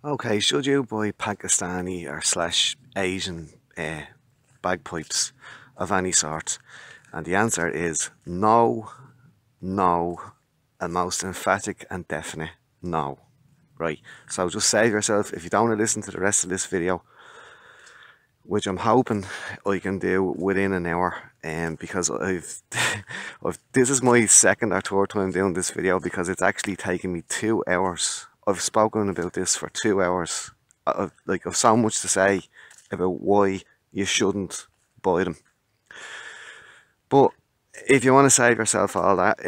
Okay, should you buy Pakistani or slash Asian bagpipes of any sort? And the answer is no, no, a most emphatic and definite no. Right, so just save yourself if you don't want to listen to the rest of this video, which I'm hoping I can do within an hour. Because this is my second or third time doing this video because it's actually taken me 2 hours. I've spoken about this for 2 hours. I've so much to say about why you shouldn't buy them. But if you want to save yourself all that,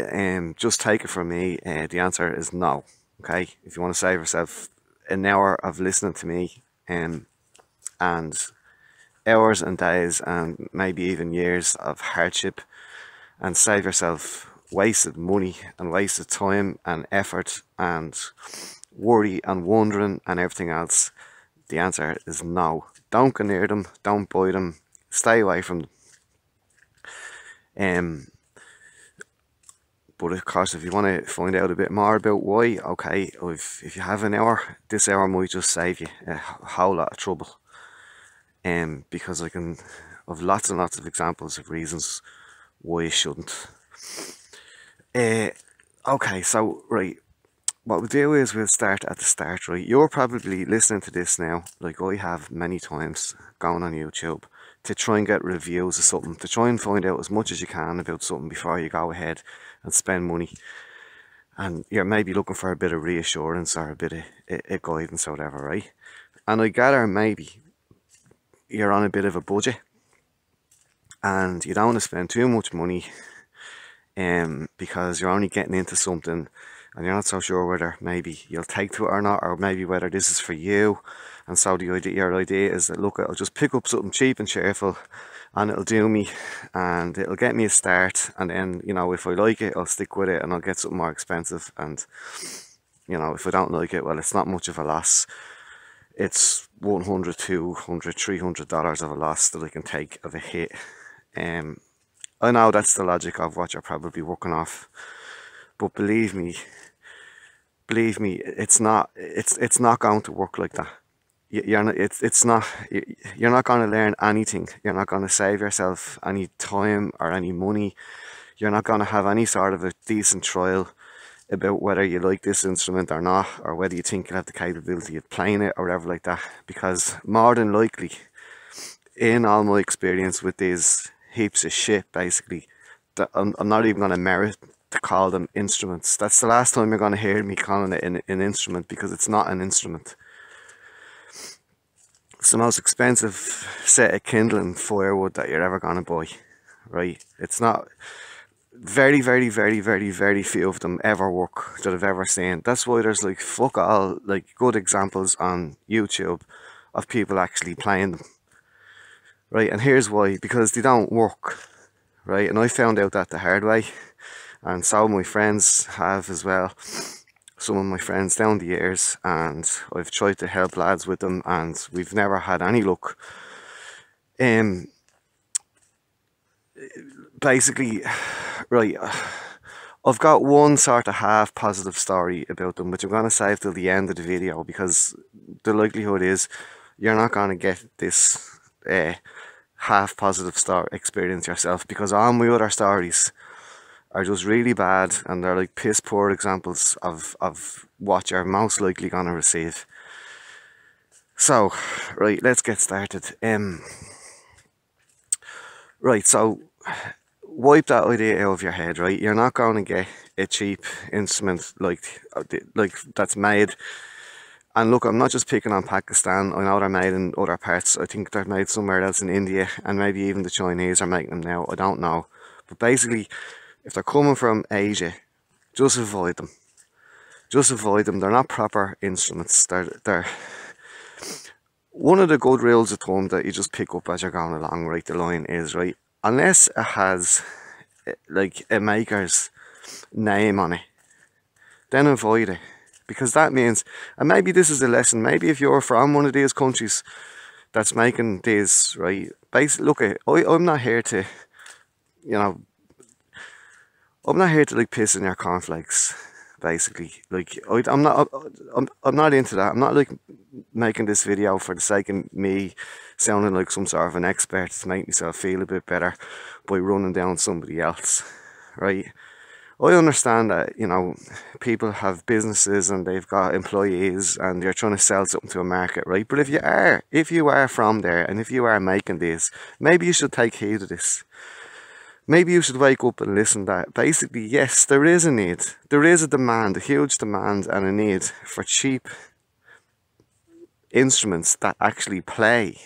just take it from me. The answer is no. Okay, if you want to save yourself an hour of listening to me, and hours and days and maybe even years of hardship, and save yourself wasted money and wasted time and effort and worry and wondering and everything else, the answer is no. Don't go near them, don't buy them, stay away from them. But of course, if you want to find out a bit more about why, okay, if you have an hour, this hour might just save you a whole lot of trouble. Because I've lots and lots of examples of reasons why you shouldn't. Okay, so right, what we'll do is we'll start at the start, right? You're probably listening to this now, like I have many times, going on YouTube to try and get reviews of something, to try and find out as much as you can about something before you go ahead and spend money. And you're maybe looking for a bit of reassurance or a bit of guidance or whatever, right? And I gather maybe you're on a bit of a budget and you don't want to spend too much money because you're only getting into something and you're not so sure whether maybe you'll take to it or not, or maybe whether this is for you. And so your idea is that, look, I'll just pick up something cheap and cheerful and it'll do me and it'll get me a start, and then, you know, if I like it, I'll stick with it and I'll get something more expensive, and, you know, if I don't like it, well, it's not much of a loss. It's $100, $200, $300 of a loss that I can take of a hit. I know that's the logic of what you're probably working off, but believe me, it's not going to work like that. You're not going to learn anything. You're not going to save yourself any time or any money. You're not going to have any sort of a decent trial about whether you like this instrument or not, or whether you think you have the capability of playing it or whatever like that, because more than likely, in all my experience with these heaps of shit, basically, that I'm not even going to merit to call them instruments. That's the last time you're going to hear me calling it an instrument, because it's not an instrument. It's the most expensive set of kindling firewood that you're ever going to buy, right? It's not. Very, very, very, very, very few of them ever work that I've ever seen. That's why there's like fuck all like good examples on YouTube of people actually playing them, right? And here's why: because they don't work, right? And I found out that the hard way, and so my friends have as well. Some of my friends down the years, and I've tried to help lads with them, and we've never had any luck. Basically, right, I've got one sort of half positive story about them, which I'm going to save till the end of the video, because the likelihood is you're not going to get this half positive story experience yourself, because all my other stories are just really bad, and they're like piss poor examples of what you're most likely going to receive. So, right, let's get started. Right, so wipe that idea out of your head, right? You're not going to get a cheap instrument like that's made. And look, I'm not just picking on Pakistan. I know they're made in other parts. I think they're made somewhere else in India, and maybe even the Chinese are making them now. I don't know. But basically, if they're coming from Asia, just avoid them. Just avoid them. They're not proper instruments. They're one of the good rules of thumb that you just pick up as you're going along, right? The line is, right, unless it has like a maker's name on it, then avoid it, because that means, and maybe this is a lesson, maybe if you're from one of these countries that's making these, right, basically, look, I'm not here to, you know, I'm not here to like piss in your cornflakes, basically. Like I'm not into that. I'm not like making this video for the sake of me sounding like some sort of an expert to make myself feel a bit better by running down somebody else, right? I understand that, you know, people have businesses and they've got employees and they're trying to sell something to a market, right? But if you are from there and if you are making this, maybe you should take heed of this. Maybe you should wake up and listen that basically, yes, there is a need. There is a demand, a huge demand and a need for cheap instruments that actually play.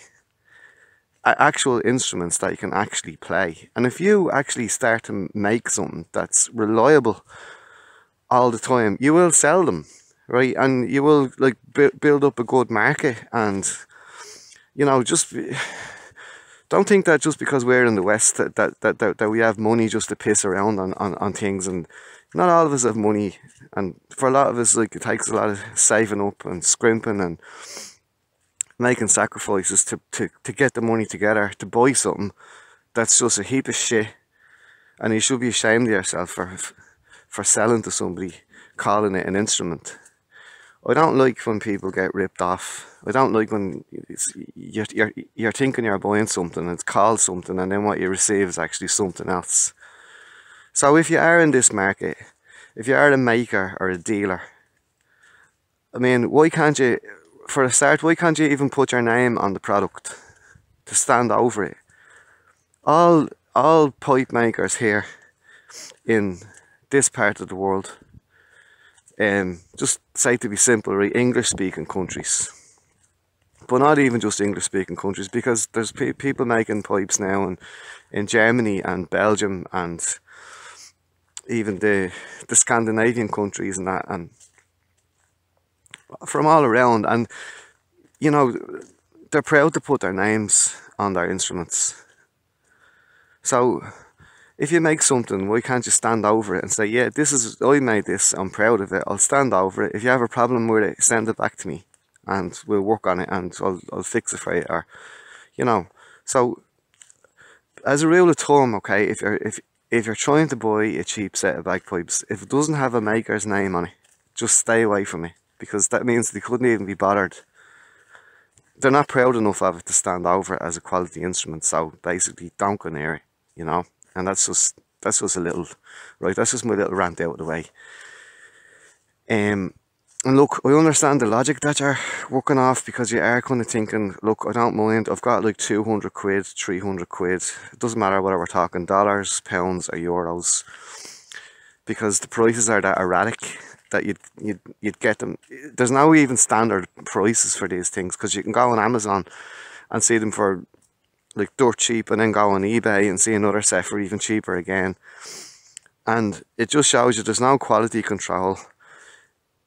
Actual instruments that you can actually play. And if you actually start to make something that's reliable all the time, you will sell them, right? And you will like build up a good market. And, you know, just don't think that just because we're in the West that we have money just to piss around on things. And not all of us have money, and for a lot of us, like, it takes a lot of saving up and scrimping and making sacrifices to get the money together to buy something that's just a heap of shit. And you should be ashamed of yourself for selling to somebody, calling it an instrument. I don't like when people get ripped off. I don't like when you're thinking you're buying something and it's called something, and then what you receive is actually something else. So if you are in this market, if you are a maker or a dealer, I mean, why can't you, for a start, why can't you even put your name on the product to stand over it? All pipe makers here in this part of the world, just say, to be simple, right, English speaking countries, but not even just English speaking countries, because there's people making pipes now in Germany and Belgium and even the Scandinavian countries and that, and from all around. And, you know, they're proud to put their names on their instruments. So if you make something, why can't you stand over it and say, yeah, I made this, I'm proud of it, I'll stand over it. If you have a problem with it, send it back to me and we'll work on it and I'll fix it for you. Or, you know, so as a rule of thumb, okay, if you're trying to buy a cheap set of bagpipes, if it doesn't have a maker's name on it, just stay away from it, because that means they couldn't even be bothered. They're not proud enough of it to stand over it as a quality instrument. So basically, don't go near it, you know. And that's just a little, right, that's just my little rant out of the way. And look, I understand the logic that you're working off, because you are kind of thinking, look, I don't mind, I've got like 200 quid, 300 quid, it doesn't matter whether we're talking dollars, pounds or euros, because the prices are that erratic that you'd get them. There's no even standard prices for these things, because you can go on Amazon and see them for like dirt cheap, and then go on eBay and see another set for even cheaper again. And it just shows you there's no quality control.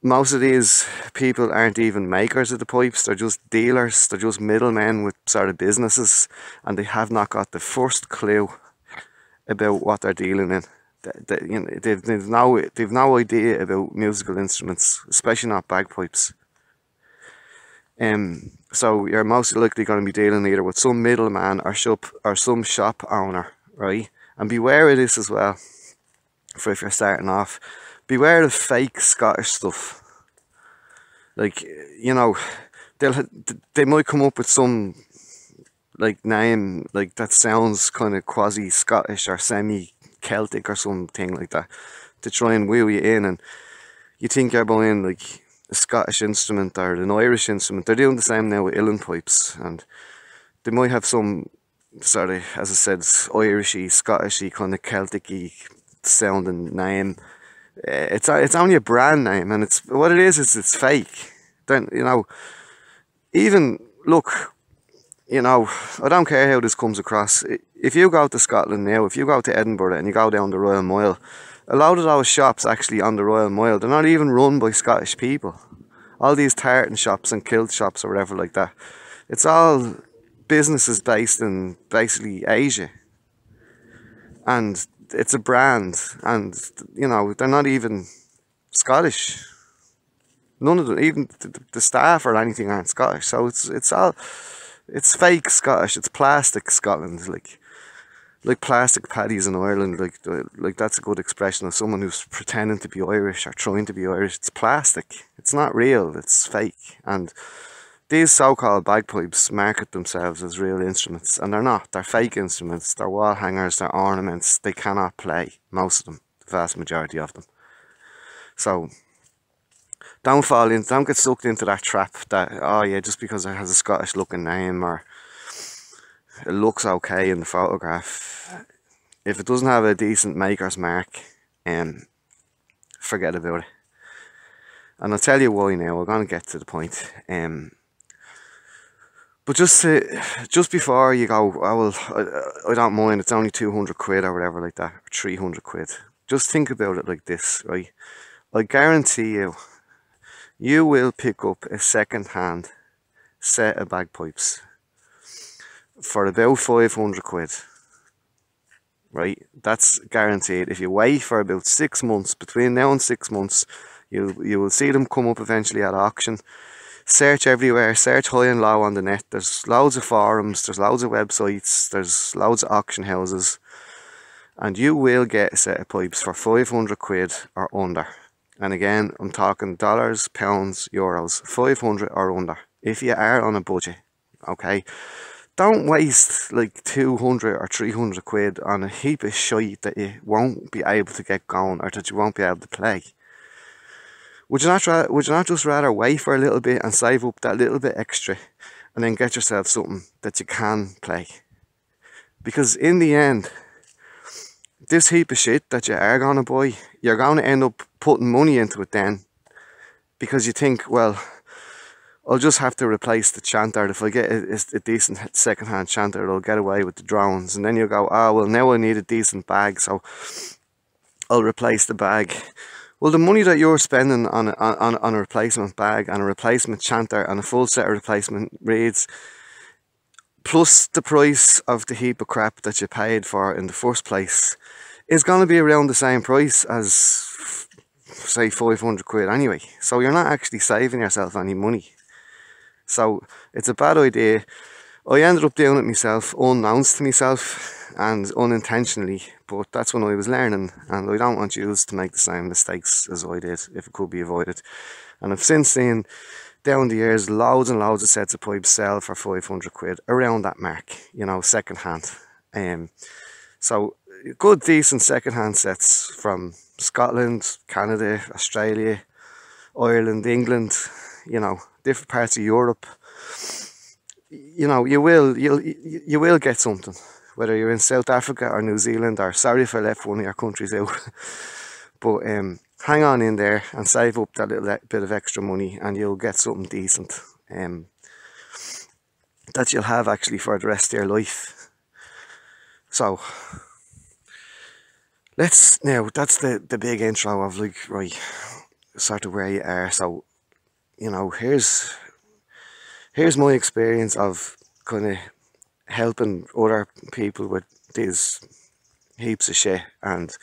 Most of these people aren't even makers of the pipes, they're just dealers, they're just middlemen with sort of businesses, and they have not got the first clue about what they're dealing in. You know, they've no idea about musical instruments, especially not bagpipes. So you're most likely going to be dealing either with some middleman or some shop owner, right? And beware of this as well, for if you're starting off. Beware of fake Scottish stuff. Like, you know, they might come up with some like name like that sounds kind of quasi Scottish or semi Celtic or something like that, to try and wheel you in, and you think you're buying like a Scottish instrument or an Irish instrument. They're doing the same now with Uilleann pipes, and they might have some sort of, as I said, Irishy, Scottishy, kind of Celtic-y sounding name. It's only a brand name, and it's what it is it's fake. Then, you know, even look, you know, I don't care how this comes across. If you go to Scotland now, if you go to Edinburgh and you go down the Royal Mile, a lot of those shops actually on the Royal Mile, they're not even run by Scottish people. All these tartan shops and kilt shops or whatever like that, it's all businesses based in basically Asia. And it's a brand, and, you know, they're not even Scottish. None of them, even the staff or anything, aren't Scottish. So it's fake Scottish, it's plastic Scotland, like plastic paddies in Ireland, like that's a good expression of someone who's pretending to be Irish or trying to be Irish. It's plastic, it's not real, it's fake. And These so-called bagpipes market themselves as real instruments, and they're not. They're fake instruments. They're wall hangers. They're ornaments. They cannot play. Most of them, the vast majority of them. So don't get sucked into that trap that, oh yeah, just because it has a Scottish looking name or it looks okay in the photograph, if it doesn't have a decent maker's mark, forget about it. And I'll tell you why now. We're going to get to the point. But just before you go, oh well, I don't mind, it's only 200 quid or whatever like that, or 300 quid. Just think about it like this, right? I guarantee you will pick up a second-hand set of bagpipes for about 500 quid. Right? That's guaranteed. If you wait for about 6 months, between now and 6 months, you will see them come up eventually at auction. Search everywhere, search high and low on the net. There's loads of forums, there's loads of websites, there's loads of auction houses, and you will get a set of pipes for 500 quid or under. And again, I'm talking dollars, pounds, euros, 500 or under, if you are on a budget, okay? Don't waste like 200 or 300 quid on a heap of shite that you won't be able to get going or that you won't be able to play. Would you not just rather wait for a little bit and save up that little bit extra and then get yourself something that you can play? Because in the end, this heap of shit that you are going to buy, you're going to end up putting money into it then, because you think, well, I'll just have to replace the chanter. If I get a decent second-hand chanter, I'll get away with the drones. And then you go, oh, well, now I need a decent bag, so I'll replace the bag. Well, the money that you're spending on a replacement bag and a replacement chanter and a full set of replacement reeds, plus the price of the heap of crap that you paid for in the first place, is going to be around the same price as, say, 500 quid anyway. So you're not actually saving yourself any money. So it's a bad idea. I ended up doing it myself, unbeknownst to myself and unintentionally, but that's when I was learning, and I don't want you to make the same mistakes as I did if it could be avoided. And I've since seen down the years loads and loads of sets of pipes sell for 500 quid, around that mark, you know, second hand. So good decent second hand sets from Scotland, Canada, Australia, Ireland, England, you know, different parts of Europe. You know, you will get something, whether you're in South Africa or New Zealand, or sorry if I left one of your countries out. But hang on in there and save up that little bit of extra money, and you'll get something decent that you'll have actually for the rest of your life. So that's the big intro of, like, right, sort of where you are. So, you know, here's my experience of kind of helping other people with these heaps of shit and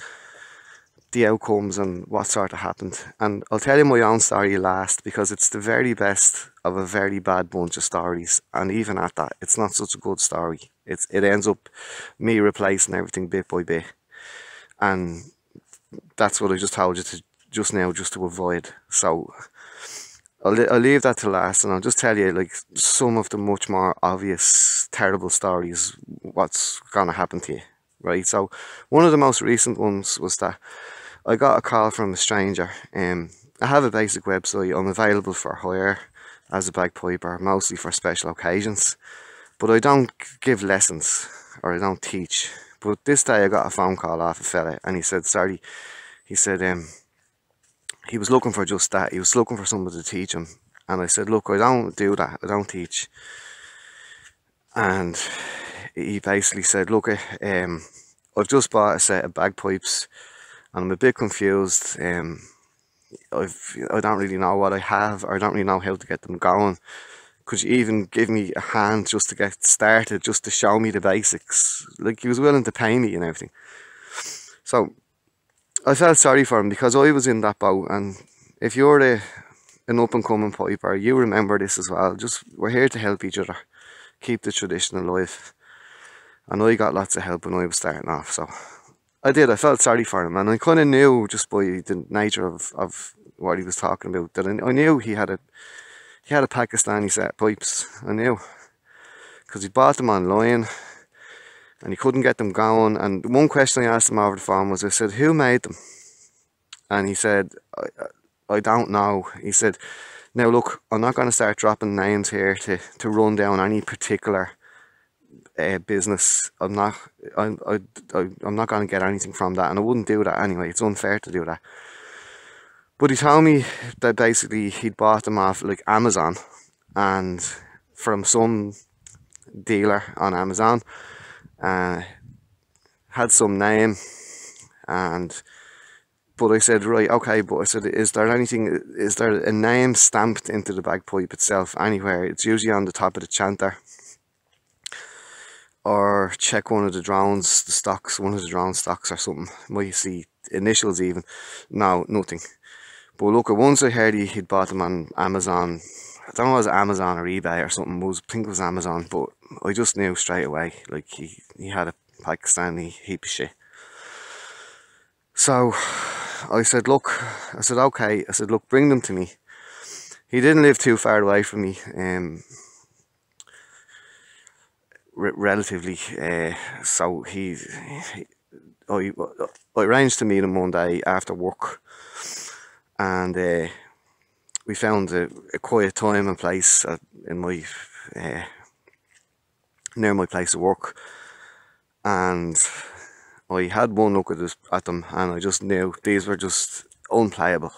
the outcomes and what sort of happened. And I'll tell you my own story last, because it's the very best of a very bad bunch of stories, and even at that, it's not such a good story. It ends up me replacing everything bit by bit, and that's what I just told you to just now, just to avoid. So I'll leave that to last, and I'll just tell you, like, some of the much more obvious terrible stories, what's gonna happen to you, right? So one of the most recent ones was that I got a call from a stranger. I have a basic website. I'm available for hire as a bagpiper, mostly for special occasions, but I don't give lessons, or I don't teach. But this day I got a phone call off a fella, and he said, sorry, he said he was looking for just that. He was looking for somebody to teach him. And I said, look, I don't do that. I don't teach. And he basically said, look, I've just bought a set of bagpipes and I'm a bit confused. I don't really know what I have, or I don't really know how to get them going. Could you even give me a hand just to get started, just to show me the basics? Like, he was willing to pay me and everything. So I felt sorry for him, because I was in that boat. And if you're an up-and-coming piper, you remember this as well. Just, we're here to help each other, keep the tradition alive. And I got lots of help when I was starting off, so I did. I felt sorry for him, and I kind of knew, just by the nature of what he was talking about, that I knew he had He had a Pakistani set of pipes, I knew, because he bought them online and he couldn't get them going. And one question I asked him over the phone was, I said, who made them? And he said, I don't know. He said, now look, I'm not going to start dropping names here to run down any particular business. I'm not going to get anything from that, and I wouldn't do that anyway. It's unfair to do that. But he told me that basically he'd bought them off like Amazon, and from some dealer on Amazon, had some name, and but I said, right, okay, but I said, is there a name stamped into the bagpipe itself anywhere? It's usually on the top of the chanter, or check one of the drones, the stocks, one of the drone stocks or something. Might see initials even. No, nothing. But look, once I heard he'd bought them on Amazon. I don't know if it was Amazon or eBay or something. I think it was Amazon, but I just knew straight away. Like he had a Pakistani heap of shit. So I said, look, okay. I said, look, bring them to me. He didn't live too far away from me, relatively. So I arranged to meet him one day after work, and we found a quiet time and place in my near my place of work, and I had one look at them, and I just knew these were just unplayable.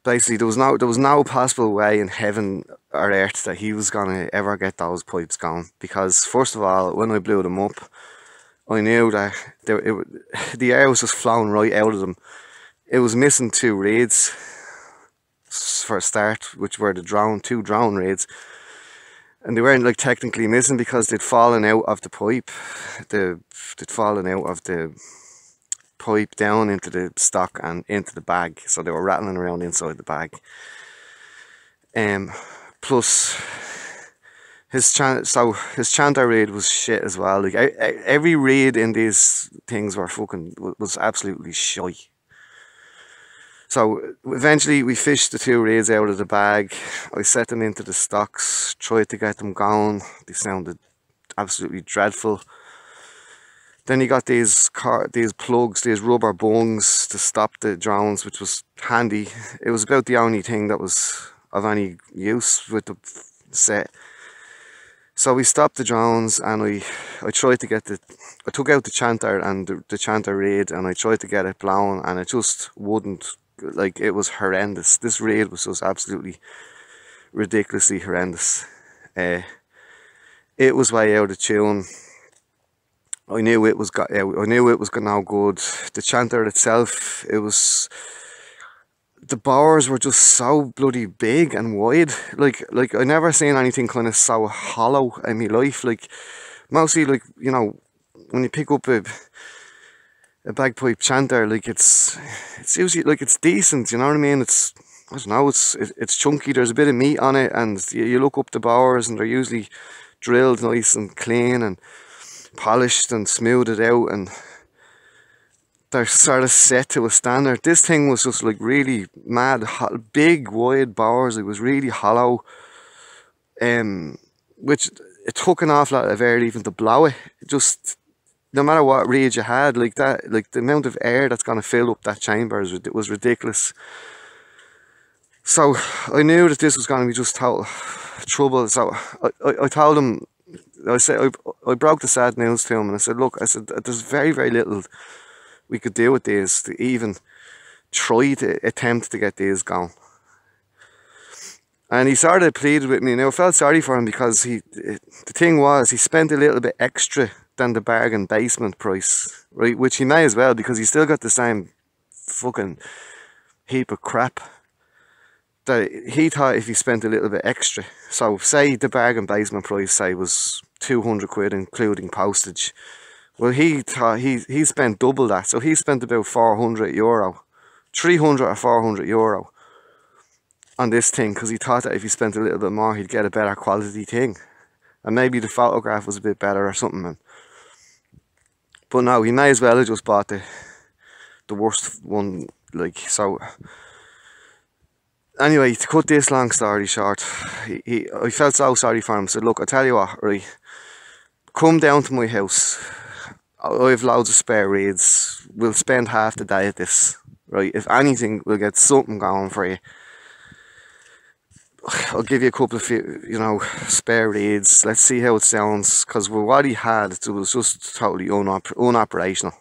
Basically, there was no possible way in heaven or earth that he was gonna ever get those pipes going, because first of all, when I blew them up, I knew that the air was just flowing right out of them. It was missing two reeds for a start, which were the two drone reeds, and they weren't like technically missing because they'd fallen out of the pipe. They'd fallen out of the pipe down into the stock and into the bag, so they were rattling around inside the bag. Plus his chanter reed was shit as well. Like every reed in these things was absolutely shy. So eventually we fished the two reeds out of the bag. I set them into the stocks, tried to get them going. They sounded absolutely dreadful. Then you got these plugs, these rubber bungs to stop the drones, which was handy. It was about the only thing that was of any use with the set. So we stopped the drones, and I tried to get I took out the chanter and the chanter reed, and I tried to get it blown, and it just wouldn't. Like, it was horrendous. This reed was just absolutely ridiculously horrendous. It was way out of tune. I knew it was no good. The chanter itself, the bowers were just so bloody big and wide. Like I never seen anything kind of so hollow in my life. Like, mostly, like, you know, when you pick up a bagpipe chanter, like it's usually, like, it's decent, you know what I mean? I don't know, it's chunky, there's a bit of meat on it, and you look up the bowers and they're usually drilled nice and clean and polished and smoothed out, and they're sort of set to a standard. This thing was just like really mad, big wide bowers. It was really hollow, which it took an awful lot of air even to blow it. Just no matter what reed you had, like that, like the amount of air that's going to fill up that chamber was ridiculous. So I knew that this was going to be just total trouble. So I told him, I broke the sad news to him, and I said, look, there's very, very little we could do with these to even try to attempt to get these going. And he sort of pleaded with me. Now, I felt sorry for him, because the thing was, he spent a little bit extra than the bargain basement price, right? Which he may as well, because he still got the same fucking heap of crap that he thought if he spent a little bit extra. So say the bargain basement price, say, was 200 quid including postage. Well, he thought he spent double that, so he spent about €400, 300 or €400 on this thing, because he thought that if he spent a little bit more, he'd get a better quality thing, and maybe the photograph was a bit better or something. But no, he may as well have just bought the worst one. Like, so Anyway, to cut this long story short, I felt so sorry for him. Said, look, I tell you what, right, come down to my house. I have loads of spare reeds. We'll spend half the day at this, right? If anything, we'll get something going for you. I'll give you a couple of, you know, spare reeds. Let's see how it sounds. Because with what he had, it was just totally unoperational.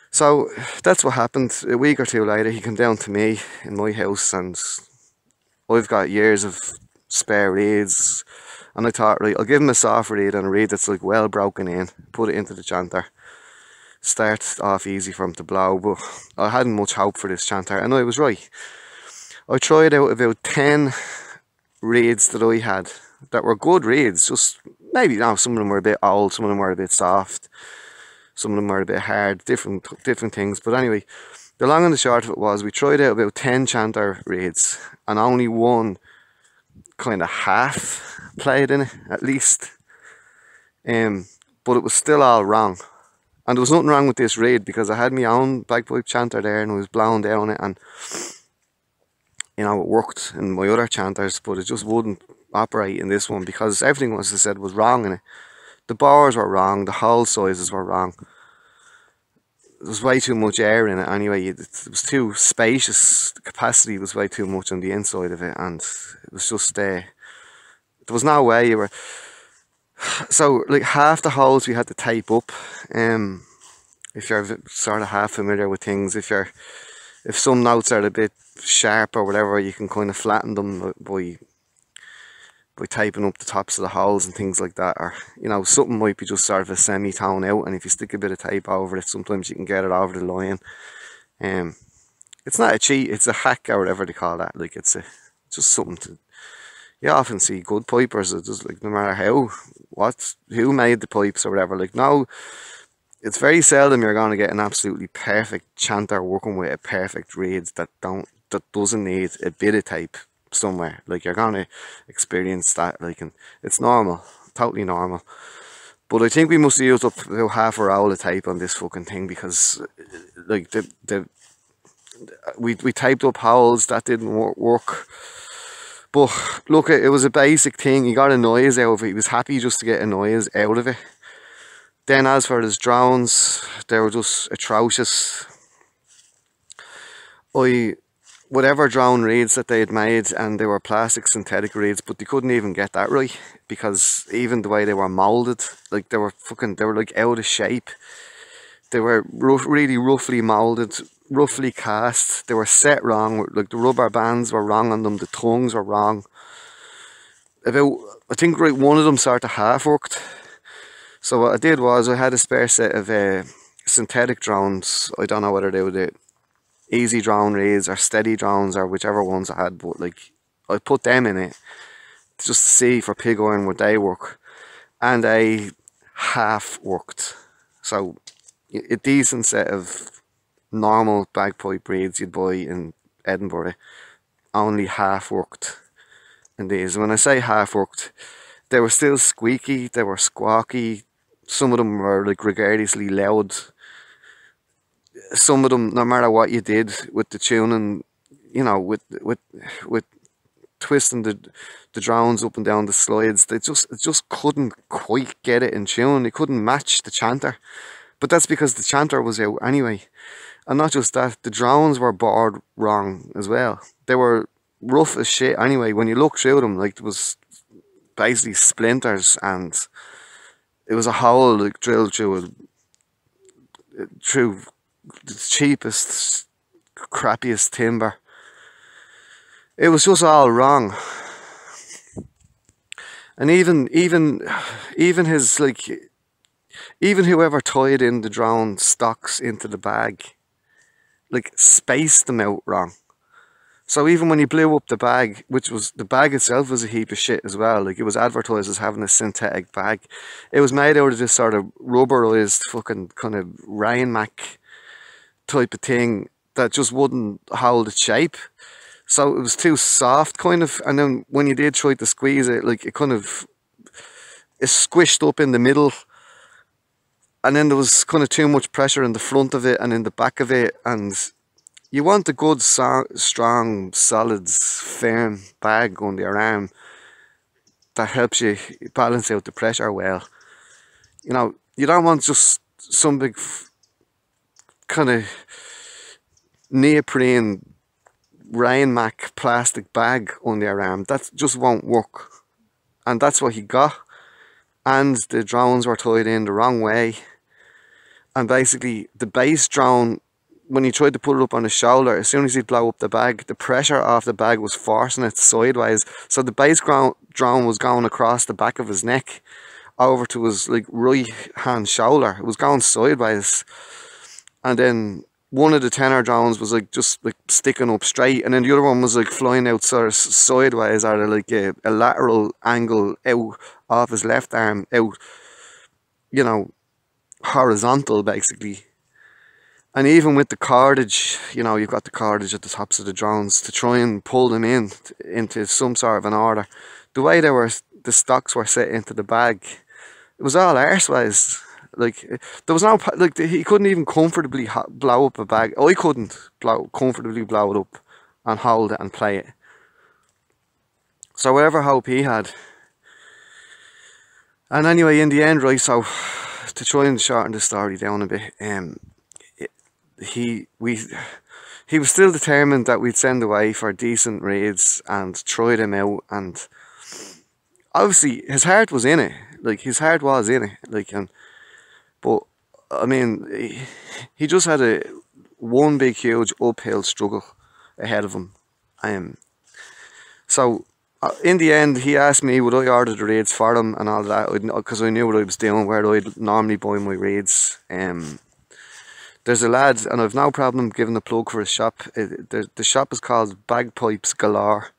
So that's what happened. A week or two later, he came down to me in my house, and I've got years of spare reeds. And I thought, right, I'll give him a soft reed and a reed that's like well broken in, put it into the chanter. Start off easy for him to blow, but I hadn't much hope for this chanter, and I was right. I tried out about 10 reeds that I had that were good reeds, just maybe, you know, some of them were a bit old, some of them were a bit soft, some of them were a bit hard, different things. But anyway, the long and the short of it was, we tried out about 10 chanter reeds, and only one kind of half played in it, at least. But it was still all wrong. And there was nothing wrong with this reed, because I had my own bagpipe chanter there and I was blowing down it, and you know, it worked in my other chanters, but it just wouldn't operate in this one because everything, as I said, was wrong in it. The bores were wrong, the hole sizes were wrong. There was way too much air in it anyway. It was too spacious. The capacity was way too much on the inside of it, and it was just there was no way you were. So like half the holes we had to tape up. If you're sort of half familiar with things, if some notes are a bit sharp or whatever, you can kind of flatten them by taping up the tops of the holes and things like that. Or, you know, something might be just sort of a semi-tone out, and if you stick a bit of tape over it, sometimes you can get it over the line. It's not a cheat, it's a hack or whatever they call that. Like, it's just something to. You often see good pipers that just, like, no matter who made the pipes or whatever, like, no, it's very seldom you're going to get an absolutely perfect chanter working with a perfect reed that doesn't need a bit of tape somewhere. Like, you're going to experience that, like, and it's normal, totally normal. But I think we must have used up about half a roll of tape on this fucking thing, because like we taped up holes that didn't work. But look, it was a basic thing. He got a noise out of it. He was happy just to get a noise out of it. Then as for his drones, they were just atrocious. Whatever drone reeds that they had made, and they were plastic synthetic reeds, but they couldn't even get that right, because even the way they were moulded, like, they were like out of shape. They were really roughly moulded, roughly cast. They were set wrong. Like, the rubber bands were wrong on them, the tongues were wrong. I think, right, one of them sort of half worked. So what I did was, I had a spare set of synthetic drones. I don't know whether they were the easy drone reeds or steady drones or whichever ones I had, but like, I put them in it just to see for pig iron would they work, and they half worked. So a decent set of normal bagpipe reeds you'd buy in Edinburgh only half worked in these. When I say half worked, they were still squeaky, they were squawky, some of them were like gregariously loud. Some of them, no matter what you did with the tuning, you know, with twisting the drones up and down the slides, it just couldn't quite get it in tune. It couldn't match the chanter. But that's because the chanter was out anyway. And not just that, the drones were bored wrong as well. They were rough as shit anyway. When you look through them, like, there was basically splinters, and it was a hole like drilled through the cheapest, crappiest timber. It was just all wrong. And even his, like, even whoever tied in the drone stocks into the bag, like, spaced them out wrong. So even when he blew up the bag, which was, the bag itself was a heap of shit as well. Like, it was advertised as having a synthetic bag. It was made out of this sort of rubberized fucking kind of rain mac type of thing that just wouldn't hold its shape. So it was too soft, kind of, and then when you did try to squeeze it, like, it squished up in the middle, and then there was kind of too much pressure in the front of it and in the back of it, and You want a good, strong, solid, firm bag under your arm that helps you balance out the pressure well. You know, you don't want just some big kind of neoprene Rain Mac plastic bag under your arm. That just won't work. And that's what he got. And the drones were tied in the wrong way. And basically, the base drone, when he tried to put it up on his shoulder, as soon as he'd blow up the bag, the pressure off the bag was forcing it sideways. So the base drone was going across the back of his neck over to his like right hand shoulder. It was going sideways. And then one of the tenor drones was like just like sticking up straight, and then the other one was like flying out sort of sideways at like a lateral angle out off his left arm, out, you know, horizontal basically. And even with the cordage, you know, you've got the cordage at the tops of the drones to try and pull them in into some sort of an order. The way the stocks were set into the bag, it was all arseways. Like, there was no, like, he couldn't even comfortably blow up a bag. I couldn't comfortably blow it up and hold it and play it. So whatever hope he had. And anyway, in the end, right, so to try and shorten the story down a bit, he was still determined that we'd send away for decent raids and try them out, and obviously his heart was in it. Like, his heart was in it. Like, but I mean, he just had one big huge uphill struggle ahead of him. So in the end, he asked me would I order the raids for him and all that, because I knew what I was doing, where I'd normally buy my raids. There's a lad, and I've no problem giving a plug for his shop. The shop is called Bagpipes Galore,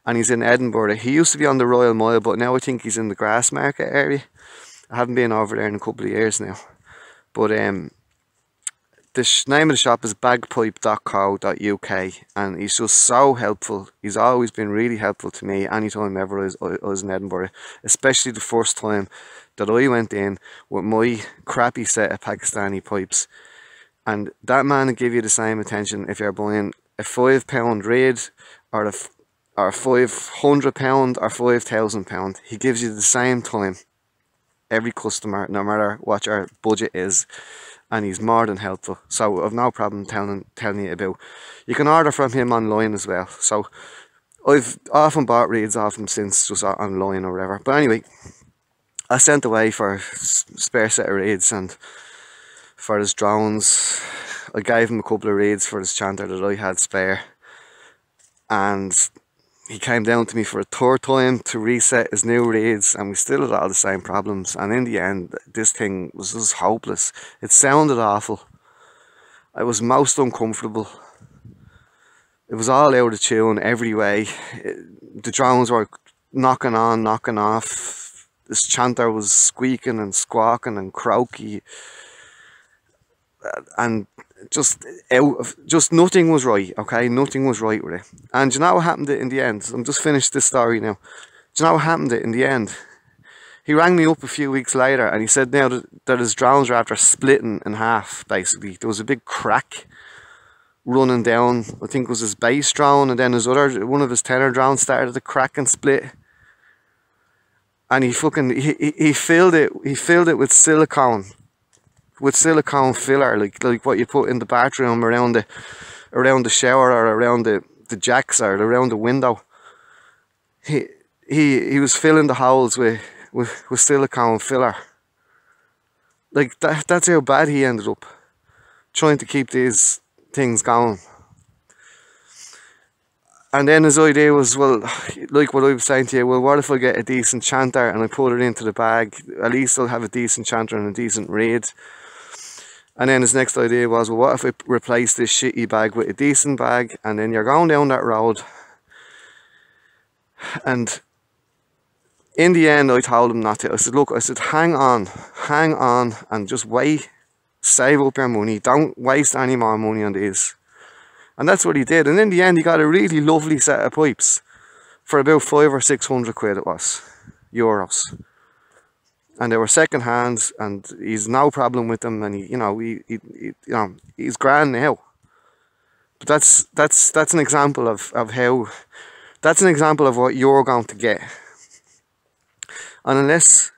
and he's in Edinburgh. He used to be on the Royal Mile, but now I think he's in the Grassmarket area. I haven't been over there in a couple of years now. But the name of the shop is bagpipe.co.uk, and he's just so helpful. He's always been really helpful to me anytime ever I was in Edinburgh, especially the first time that I went in with my crappy set of Pakistani pipes. And that man will give you the same attention if you're buying a £5 raid or a £500 or £5,000. He gives you the same time, every customer, no matter what your budget is, and he's more than helpful. So I've no problem telling you about. You can order from him online as well. So I've often bought reeds off him since, just online or whatever. But anyway, I sent away for a spare set of reeds, and for his drones I gave him a couple of reeds for his chanter that I had spare, and he came down to me for a third time to reset his new reeds, and we still had all the same problems. And in the end, this thing was just hopeless. It sounded awful. I was most uncomfortable. It was all out of tune every way. The drones were knocking on, knocking off. This chanter was squeaking and squawking and croaky, and just nothing was right. Okay, nothing was right with it. And do you know what happened in the end? I'm just finished this story now. Do you know what happened in the end? He rang me up a few weeks later, and he said now that his drones were after splitting in half. Basically, there was a big crack running down. I think it was his base drone, and then one of his tenor drones started to crack and split. And he filled it with silicone. With silicone filler, like what you put in the bathroom around the shower, or around the jacks, or around the window. He was filling the holes with silicone filler. Like that's how bad he ended up, trying to keep these things going. And then his idea was, well, like what I was saying to you, well, what if I get a decent chanter and I put it into the bag? At least I'll have a decent chanter and a decent raid. And then his next idea was, well, what if I replace this shitty bag with a decent bag? And then you're going down that road. And in the end, I told him not to. I said, look, hang on, and just wait, save up your money. Don't waste any more money on these. And that's what he did. And in the end, he got a really lovely set of pipes for about 500 or 600 quid it was, euros. And they were second hand, and he's no problem with them, and he's grand now. But that's an example of how, that's an example of what you're going to get. And unless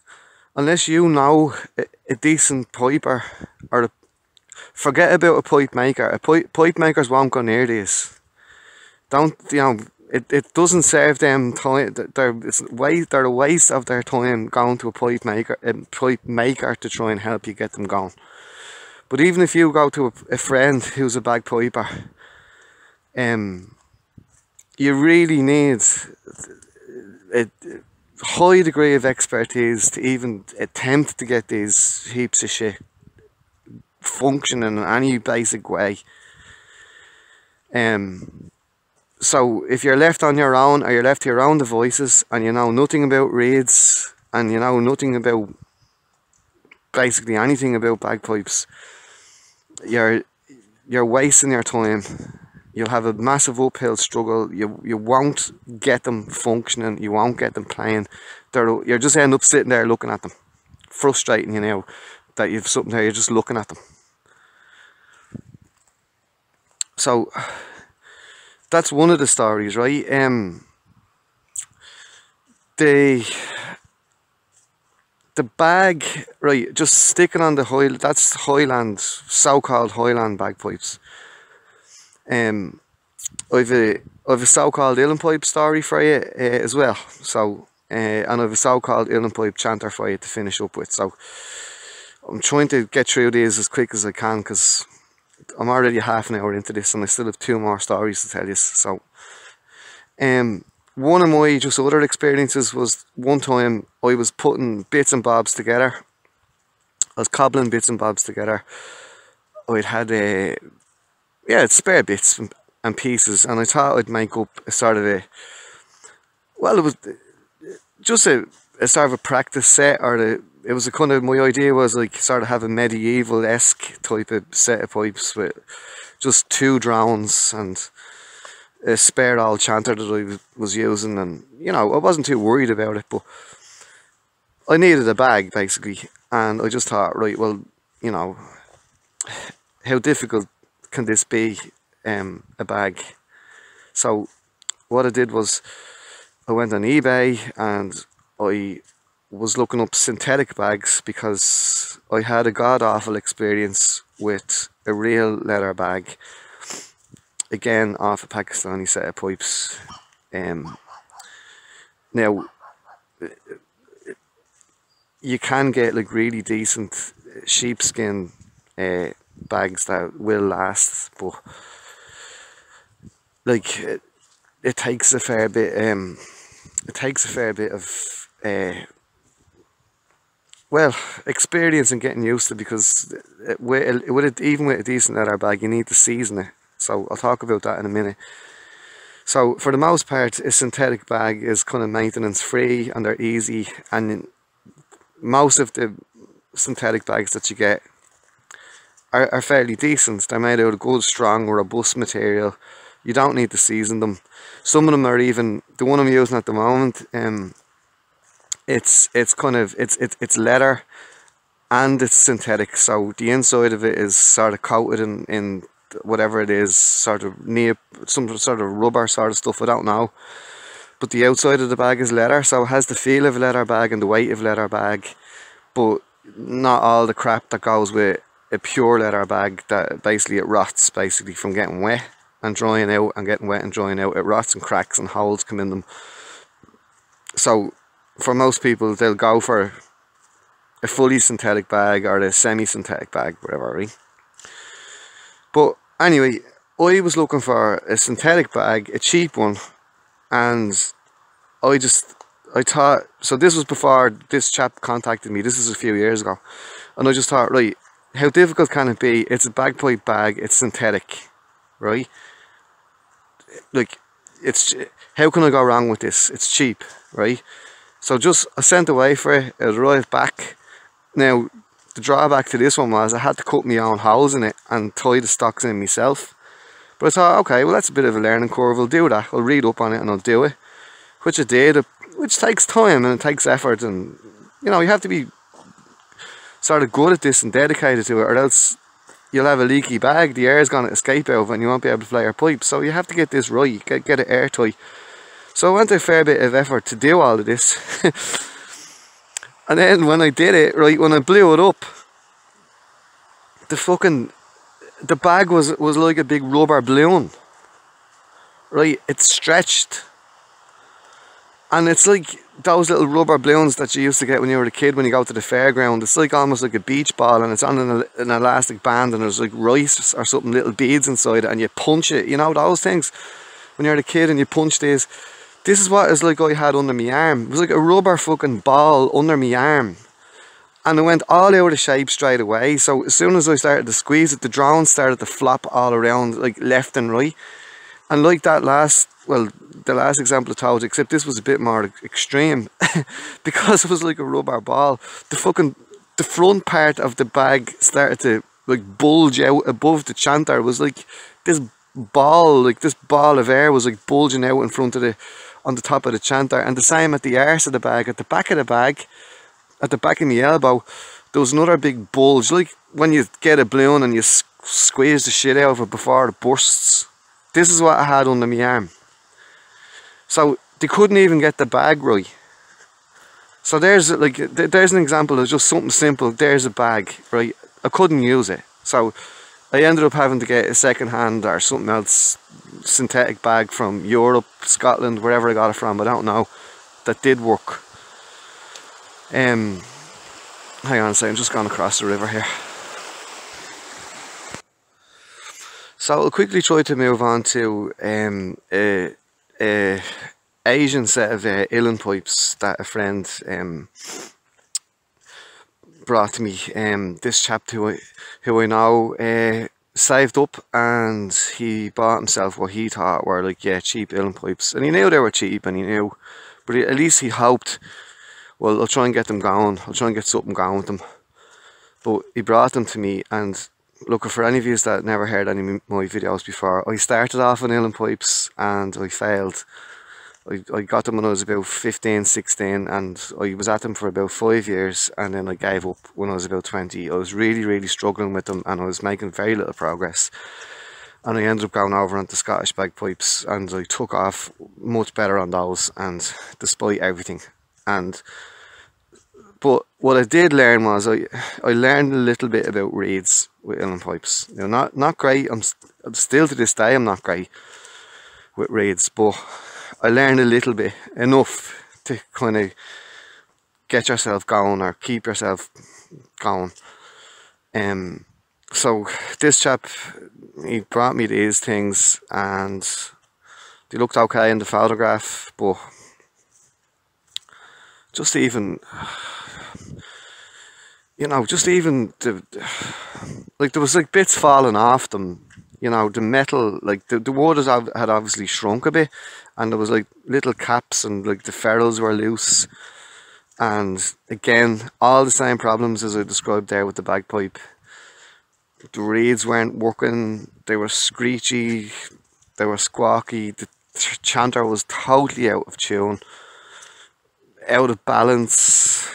you know a decent piper, or forget about a pipe maker. Pipe makers won't go near these. Don't, you know, it doesn't serve them time. They're a waste of their time going to a pipe maker to try and help you get them going. But even if you go to a friend who's a bagpiper, you really need a high degree of expertise to even attempt to get these heaps of shit functioning in any basic way. So if you're left on your own, or you're left to your own devices, and you know nothing about reeds, and you know nothing about basically anything about bagpipes, you're wasting your time. You'll have a massive uphill struggle. You won't get them functioning. You won't get them playing. You'll just end up sitting there looking at them, frustrating you now that you've something there. You're just looking at them. So that's one of the stories, right? The bag, right? Just sticking on the that's Highland, so-called Highland bagpipes. I've a so-called Uilleann pipe story for you as well. So and I've a so-called Uilleann pipe chanter for you to finish up with. So I'm trying to get through these as quick as I can, because I'm already half an hour into this and I still have 2 more stories to tell you. So one of my just other experiences was one time I was putting bits and bobs together. I was cobbling bits and bobs together. I'd had spare bits and pieces, and I thought I'd make up a sort of it was just a sort of a practice set, or it was a kind of, my idea was like sort of have a medieval-esque type of set of pipes with just 2 drones and a spare old chanter that I was using, and you know, I wasn't too worried about it, but I needed a bag basically, and I just thought, right, well, you know, how difficult can this be, a bag? So what I did was I went on eBay and I was looking up synthetic bags, because I had a god-awful experience with a real leather bag, again off a Pakistani set of pipes. Now you can get like really decent sheepskin bags that will last, but like it takes a fair bit of well, experience and getting used to, because even with a decent leather bag you need to season it. So I'll talk about that in a minute. So for the most part, a synthetic bag is kind of maintenance free and they're easy, and most of the synthetic bags that you get are fairly decent. They're made out of good, strong, robust material. You don't need to season them. Some of them are even, the one I'm using at the moment, it's leather and it's synthetic, so the inside of it is sort of coated in whatever it is, sort of some sort of rubber sort of stuff, I don't know. But the outside of the bag is leather, so it has the feel of a leather bag and the weight of a leather bag, but not all the crap that goes with a pure leather bag, that basically it rots basically from getting wet and drying out and getting wet and drying out. It rots and cracks and holes come in them. So for most people, they'll go for a fully synthetic bag or a semi-synthetic bag, whatever, right? But anyway, I was looking for a synthetic bag, a cheap one, and I thought, so this was before this chap contacted me, this is a few years ago, and I just thought, right, how difficult can it be? It's a bagpipe bag, it's synthetic, right? Like, how can I go wrong with this? It's cheap, right? So I sent away for it, it arrived back. Now, the drawback to this one was I had to cut my own holes in it and tie the stocks in myself. But I thought, okay, well that's a bit of a learning curve, I'll do that. I'll read up on it and I'll do it. Which I did, which takes time and it takes effort, and you know, you have to be sort of good at this and dedicated to it, or else you'll have a leaky bag, the air's going to escape out of it and you won't be able to play your pipe. So you have to get this right, get it airtight. So I went a fair bit of effort to do all of this. And then when I did it, right, when I blew it up, the bag was like a big rubber balloon. Right, it stretched. And it's like those little rubber balloons that you used to get when you were a kid when you go to the fairground. It's like almost like a beach ball, and it's on an elastic band, and there's like rice or something, little beads inside it, and you punch it, you know, those things. When you're a kid and you punch these. This is what it's like I had under my arm. It was like a rubber fucking ball under my arm. And it went all out of shape straight away. So as soon as I started to squeeze it, the drone started to flop all around, like left and right. And like that the last example I told you, except this was a bit more extreme. Because it was like a rubber ball. The front part of the bag started to like bulge out above the chanter. It was like this ball of air was like bulging out in front of on the top of the chanter. And the same at the arse of the bag, at the back of the bag, at the back of my elbow, there was another big bulge, like when you get a balloon and you squeeze the shit out of it before it bursts. This is what I had under my arm. So they couldn't even get the bag right. So there's an example of just something simple. There's a bag, right? I couldn't use it. So I ended up having to get a second hand or something else, synthetic bag from Europe, Scotland, wherever I got it from, I don't know, that did work. Hang on a second, I'm just going across the river here. So I'll quickly try to move on to a Asian set of Uilleann pipes that a friend brought to me. This chap who I know saved up, and he bought himself what he thought were like, yeah, cheap Uilleann pipes, and he knew they were cheap, and he knew, but at least he hoped, well, I'll try and get them going, I'll try and get something going with them. But he brought them to me, and look, for any of you that never heard any of my videos before, I started off on Uilleann pipes and I failed. I got them when I was about 15, 16, and I was at them for about 5 years, and then I gave up when I was about 20. I was really struggling with them, and I was making very little progress. And I ended up going over onto Scottish bagpipes, and I took off much better on those, and despite everything. But what I did learn was I learned a little bit about reeds with Uilleann pipes. You know, not great. I'm still to this day I'm not great with reeds, but I learned a little bit, enough to kind of get yourself going or keep yourself going. So this chap, he brought me these things, and they looked okay in the photograph, but just even, you know, just even like there was like bits falling off them. You know, the metal, like the wood had obviously shrunk a bit, and there was like little caps, and like the ferrules were loose. And again, all the same problems as I described there with the bagpipe. The reeds weren't working, they were screechy, they were squawky, the chanter was totally out of tune, out of balance.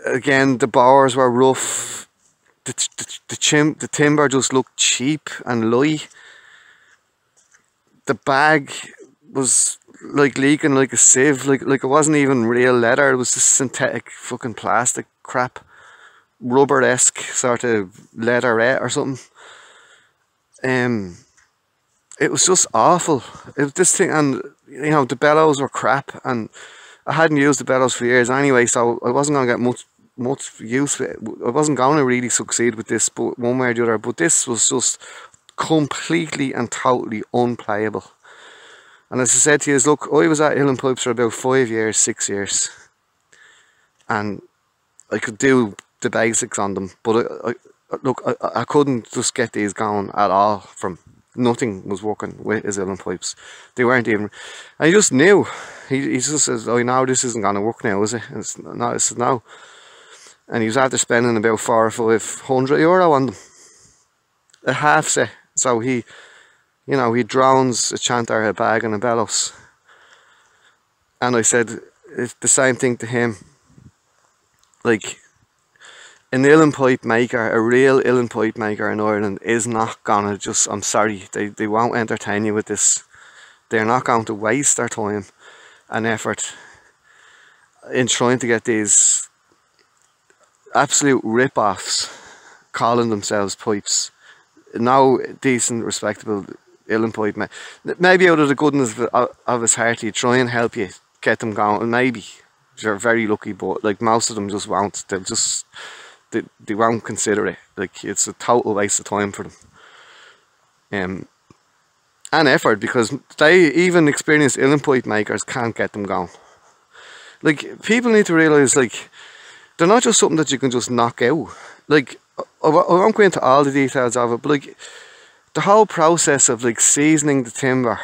Again, the bars were rough. The timber just looked cheap and light. The bag was like leaking like a sieve, like it wasn't even real leather, it was just synthetic fucking plastic crap, rubber-esque sort of leatherette or something. It was just awful. It was this thing, and you know, the bellows were crap, and I hadn't used the bellows for years anyway, so I wasn't going to get much use with it. I wasn't going to really succeed with this, but one way or the other. But this was just completely and totally unplayable. And as I said to you, look, I was at Uilleann pipes for about 5 years, 6 years, and I could do the basics on them, but I couldn't just get these going at all. From nothing was working with his Uilleann pipes. They weren't even, and he just knew. He just says, "Oh, now this isn't going to work now, is it?" And it's not. I said, "No." And he was after spending about €400 or €500 on them, a half set. So he, you know, he drones a chanter, a bag, and a bellows. And I said it's the same thing to him. Like, an uilleann pipe maker, a real uilleann pipe maker in Ireland is not gonna just, I'm sorry, they won't entertain you with this. They're not going to waste their time and effort in trying to get these absolute rip-offs calling themselves pipes. No decent, respectable uilleann pipe maker, maybe out of the goodness of his heart, he'd try and help you get them going, maybe. You're very lucky, but like most of them just won't. They'll just, they won't consider it. Like, it's a total waste of time for them. And effort, because they, even experienced uilleann pipe makers, can't get them going. Like, people need to realise, like, they're not just something that you can just knock out. Like, I won't go into all the details of it, but like, the whole process of like seasoning the timber,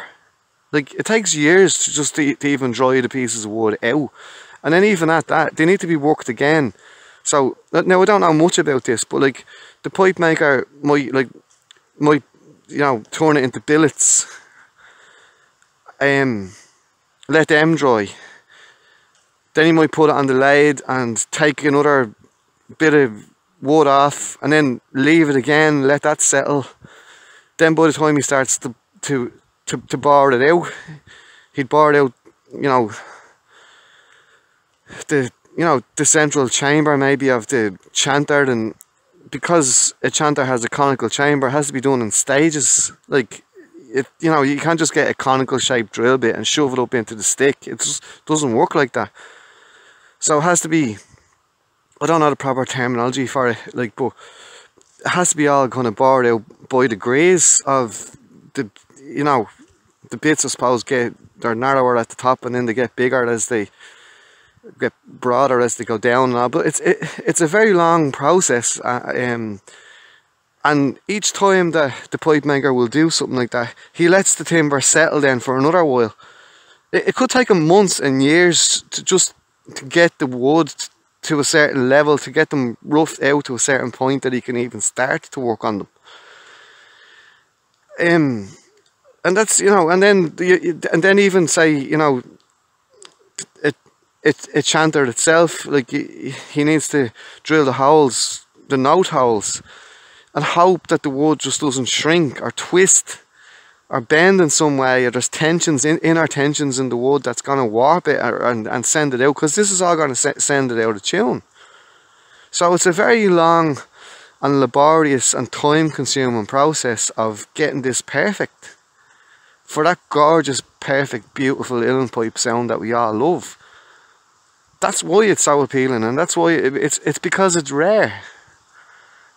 like, it takes years to just to even dry the pieces of wood out. And then even at that, they need to be worked again. So, now I don't know much about this, but like, the pipe maker might, you know, turn it into billets, let them dry. Then he might put it on the lathe and take another bit of wood off, and then leave it again, let that settle. Then by the time he starts to bar it out, he'd bar it out, you know, the central chamber maybe of the chanter, and because a chanter has a conical chamber, it has to be done in stages. Like, it, you know, you can't just get a conical shaped drill bit and shove it up into the stick. It just doesn't work like that. So it has to be, I don't know the proper terminology for it, like, but it has to be all kind of barred out by degrees of the, you know, the bits, I suppose, they're narrower at the top, and then they get bigger as they get broader as they go down and all. But it's a very long process, and each time that the pipe maker will do something like that, he lets the timber settle then for another while. It could take him months and years to get the wood to a certain level, to get them roughed out to a certain point that he can even start to work on them. And that's, you know, and then even say, you know, it chanter itself, like, he needs to drill the holes, the note holes, and hope that the wood just doesn't shrink or twist or bend in some way, or there's tensions, inner tensions in the wood that's going to warp it and send it out, because this is all going to send it out of tune. So it's a very long and laborious and time consuming process of getting this perfect, for that gorgeous, perfect, beautiful uilleann pipe sound that we all love. That's why it's so appealing, and that's why it's because it's rare,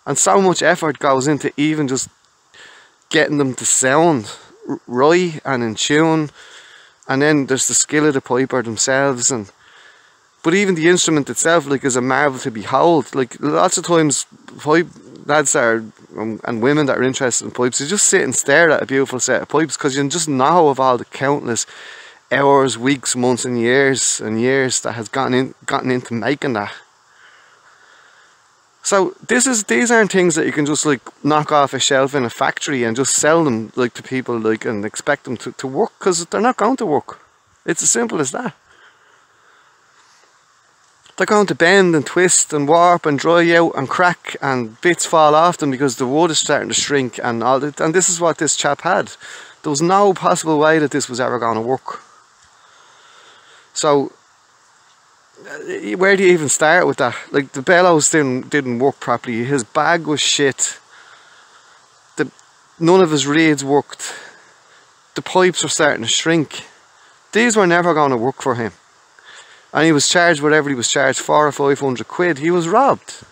and so much effort goes into even just getting them to sound right and in tune. And then there's the skill of the piper themselves, but even the instrument itself, like, is a marvel to behold. Like, lots of times pipe lads and women that are interested in pipes, they just sit and stare at a beautiful set of pipes, because you just know of all the countless hours, weeks, months and years that has gotten into making that. So these aren't things that you can just like knock off a shelf in a factory and just sell them like to people, like, and expect them to work, because they're not going to work. It's as simple as that. They're going to bend and twist and warp and dry out and crack, and bits fall off them because the wood is starting to shrink and all that. And this is what this chap had. There was no possible way that this was ever going to work. So where do you even start with that? Like, the bellows didn't work properly. His bag was shit. None of his reeds worked. The pipes were starting to shrink. These were never going to work for him. And he was charged whatever he was charged, 400 or 500 quid. He was robbed.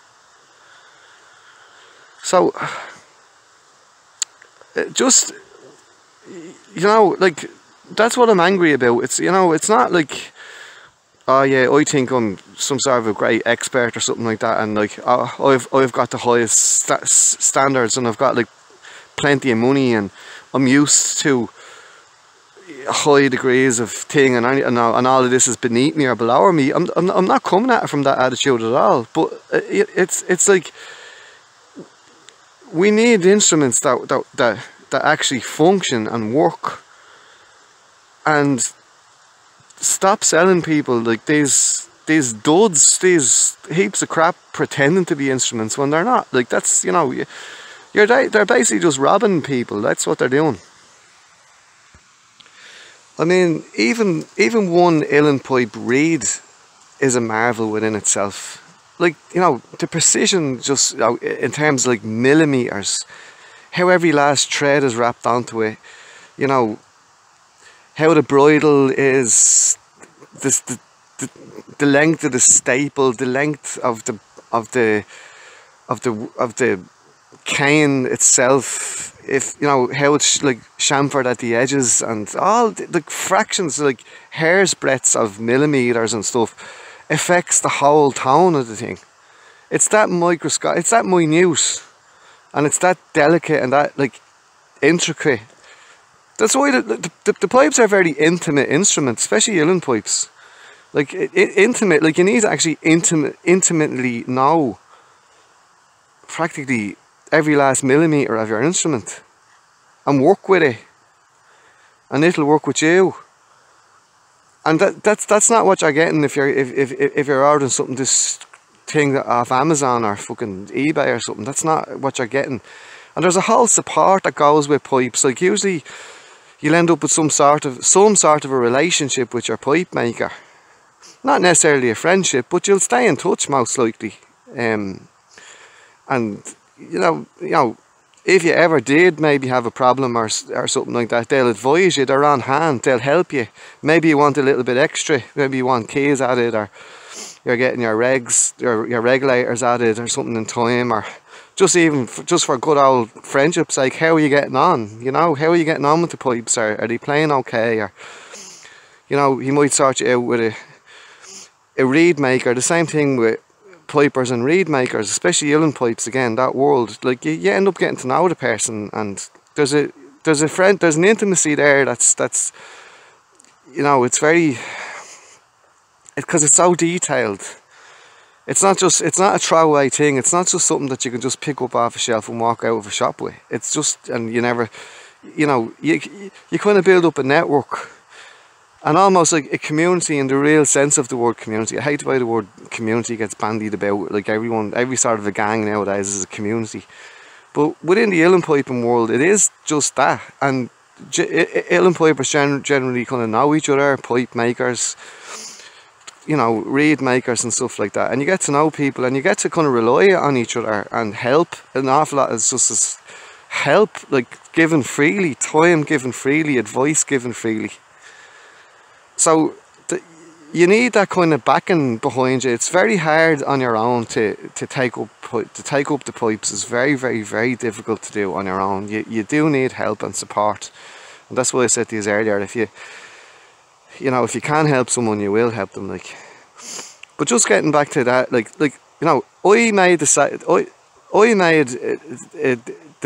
So, just, you know, like, that's what I'm angry about. It's, you know, it's not like, oh yeah, I think I'm some sort of a great expert or something like that, and like, oh, I've got the highest standards, and I've got like plenty of money, and I'm used to high degrees of thing, and all of this is beneath me or below me. I'm not coming at it from that attitude at all, but it's like, we need instruments that actually function and work, and stop selling people like these these duds, these heaps of crap pretending to be instruments when they're not. Like, that's, you know, they're basically just robbing people. That's what they're doing. I mean, even one Uilleann pipe reed is a marvel within itself. Like, you know, the precision, just, you know, in terms of like millimeters, how every last thread is wrapped onto it, you know, how the bridle is, this, the length of the staple, the length of the cane itself, if you know how it's like chamfered at the edges, and all the fractions, like hair's breadths of millimeters and stuff, affects the whole tone of the thing. It's that microscopic, it's that minute, and it's that delicate and that like intricate. That's why the pipes are very intimate instruments, especially Uilleann pipes. Like intimate, like you need to actually intimately know practically every last millimeter of your instrument and work with it, and it'll work with you. And that's not what you're getting if you're ordering something, this thing off Amazon or fucking eBay or something. That's not what you're getting. And there's a whole support that goes with pipes. Like usually you'll end up with some sort of a relationship with your pipe maker. Not necessarily a friendship, but you'll stay in touch most likely. And you know, if you ever did maybe have a problem or something like that, they'll advise you. They're on hand. They'll help you. Maybe you want a little bit extra. Maybe you want keys added, or you're getting your regs, your regulators added, or something in time, or just for good old friendship's sake. How are you getting on? You know, how are you getting on with the pipes? Are they playing okay? Or you know, he might sort you out with a reed maker. The same thing with pipers and reed makers, especially Uilleann pipes. Again, that world, like you end up getting to know the person, and there's an intimacy there that's you know, it's very, because it's so detailed. It's not a throwaway thing. It's not just something that you can just pick up off a shelf and walk out of a shop with. It's just, and you never, you know, you kind of build up a network. And almost like a community in the real sense of the word community. I hate the way the word community gets bandied about. Like every sort of a gang nowadays is a community. But within the Uilleann piping world, it is just that. And Uilleann pipers generally kind of know each other, pipe makers, you know, reed makers and stuff like that. And you get to know people, and you get to kind of rely on each other and help. An awful lot is just this help, like given freely, time given freely, advice given freely. So you need that kind of backing behind you. It's very hard on your own to take up the pipes. It's very, very, very difficult to do on your own. You do need help and support, and that's why I said to you earlier. If you know, if you can help someone, you will help them. Like, but just getting back to that, like you know, I made the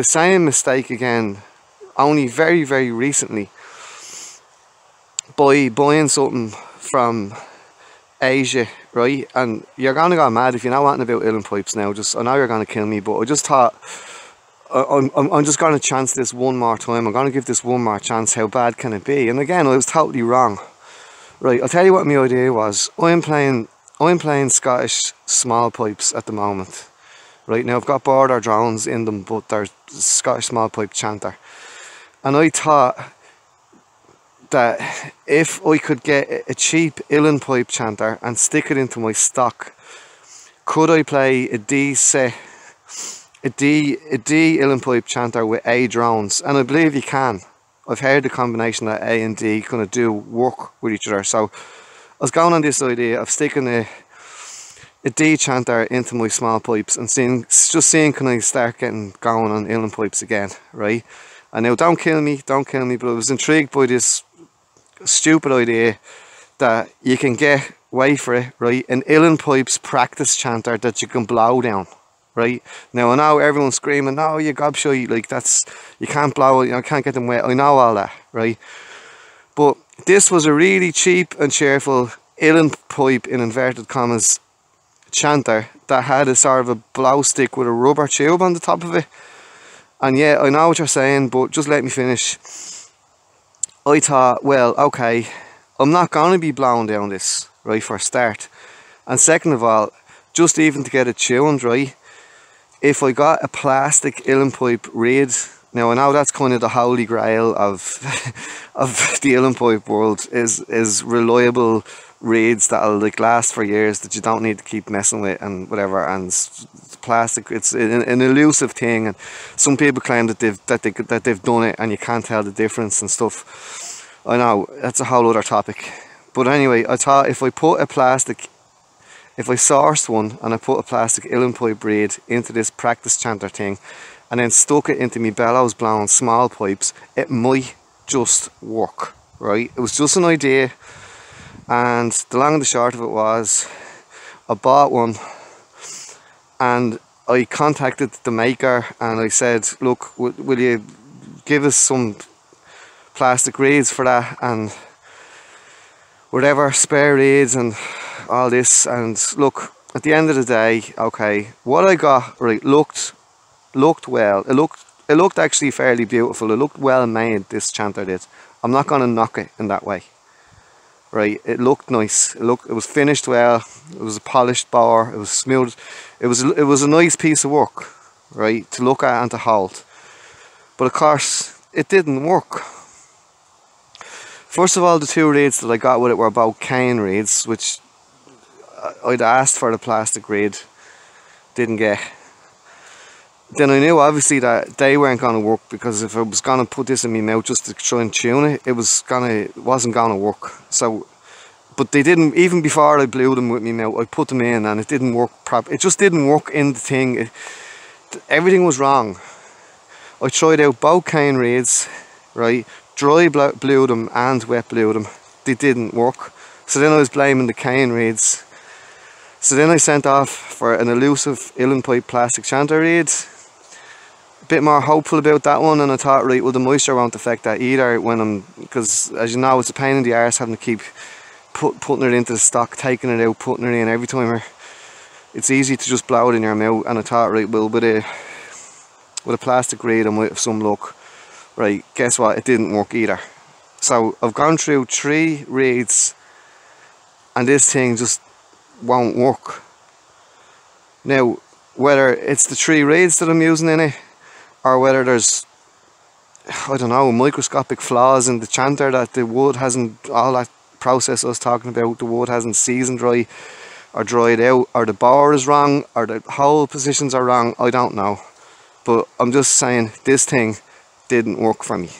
same mistake again, only very, very recently, by buying something from Asia, right? And you're gonna go mad if you're not wanting about Uilleann pipes now. I know you're gonna kill me, but I just thought I'm just gonna chance this one more time. I'm gonna give this one more chance. How bad can it be? And again, I was totally wrong. Right, I'll tell you what my idea was. I'm playing Scottish small pipes at the moment. Right now, I've got border drones in them, but they're Scottish small pipe chanter. And I thought that if I could get a cheap Uilleann pipe chanter and stick it into my stock, could I play a D Uilleann pipe chanter with A drones? And I believe you can. I've heard the combination that A and D kind of do work with each other. So I was going on this idea of sticking a D chanter into my small pipes and seeing can I start getting going on Uilleann pipes again, right? And now don't kill me, but I was intrigued by this stupid idea that you can get, wait for it, right, an Uilleann pipes practice chanter that you can blow down, right? Now I know everyone's screaming, no, you gobshite, like you can't blow it, you know, can't get them wet. I know all that, right? But this was a really cheap and cheerful Uilleann pipe, in inverted commas, chanter that had a sort of a blow stick with a rubber tube on the top of it. And yeah, I know what you're saying, but just let me finish. I thought, well, okay, I'm not going to be blowing down this, right, for a start. And second of all, just even to get it tuned right, if I got a plastic Uilleann pipe reed, now I know that's kind of the holy grail of of the Uilleann pipe world, is reliable reeds that'll like last for years, that you don't need to keep messing with and whatever. And plastic, it's an elusive thing, and some people claim that they've done it and you can't tell the difference and stuff. I know that's a whole other topic, but anyway, I thought if I sourced one and I put a plastic Uilleann pipe reed into this practice chanter thing and then stuck it into me bellows blowing small pipes, it might just work, right? It was just an idea, and the long and the short of it was I bought one and I contacted the maker and I said, look, will you give us some plastic reeds for that and whatever, spare reeds and all this. And look, at the end of the day, okay, what I got right looked well. It looked actually fairly beautiful. It looked well made, this chanter did. I'm not going to knock it in that way, right? It looked nice. It was finished well. It was a polished bore. It was smooth. It was a nice piece of work, right, to look at and to hold. But of course, it didn't work. First of all, the two reeds that I got with it were both cane reeds, which I'd asked for the plastic reed, didn't get. Then I knew obviously that they weren't going to work, because if I was going to put this in my mouth just to try and tune it, it wasn't going to work. So, but they didn't, even before I blew them with my mouth, I put them in and it didn't work properly. It just didn't work in the thing. Everything was wrong. I tried out both cane reeds, right? Dry blew them and wet blew them. They didn't work. So then I was blaming the cane reeds. So then I sent off for an elusive Uilleann pipe plastic chanter reed. A bit more hopeful about that one, and I thought, right, well, the moisture won't affect that either because as you know, it's a pain in the arse having to keep putting it into the stock, taking it out, putting it in every time. It's easy to just blow it in your mouth, and I thought, right, well, with a plastic reed and with some luck, right, guess what, it didn't work either. So I've gone through 3 reeds and this thing just won't work. Now, whether it's the 3 reeds that I'm using in it, or whether there's, I don't know, microscopic flaws in the chanter, that the wood hasn't, all that process I was talking about, the wood hasn't seasoned right or dried out, or the bore is wrong, or the hole positions are wrong, I don't know. But I'm just saying, this thing didn't work for me.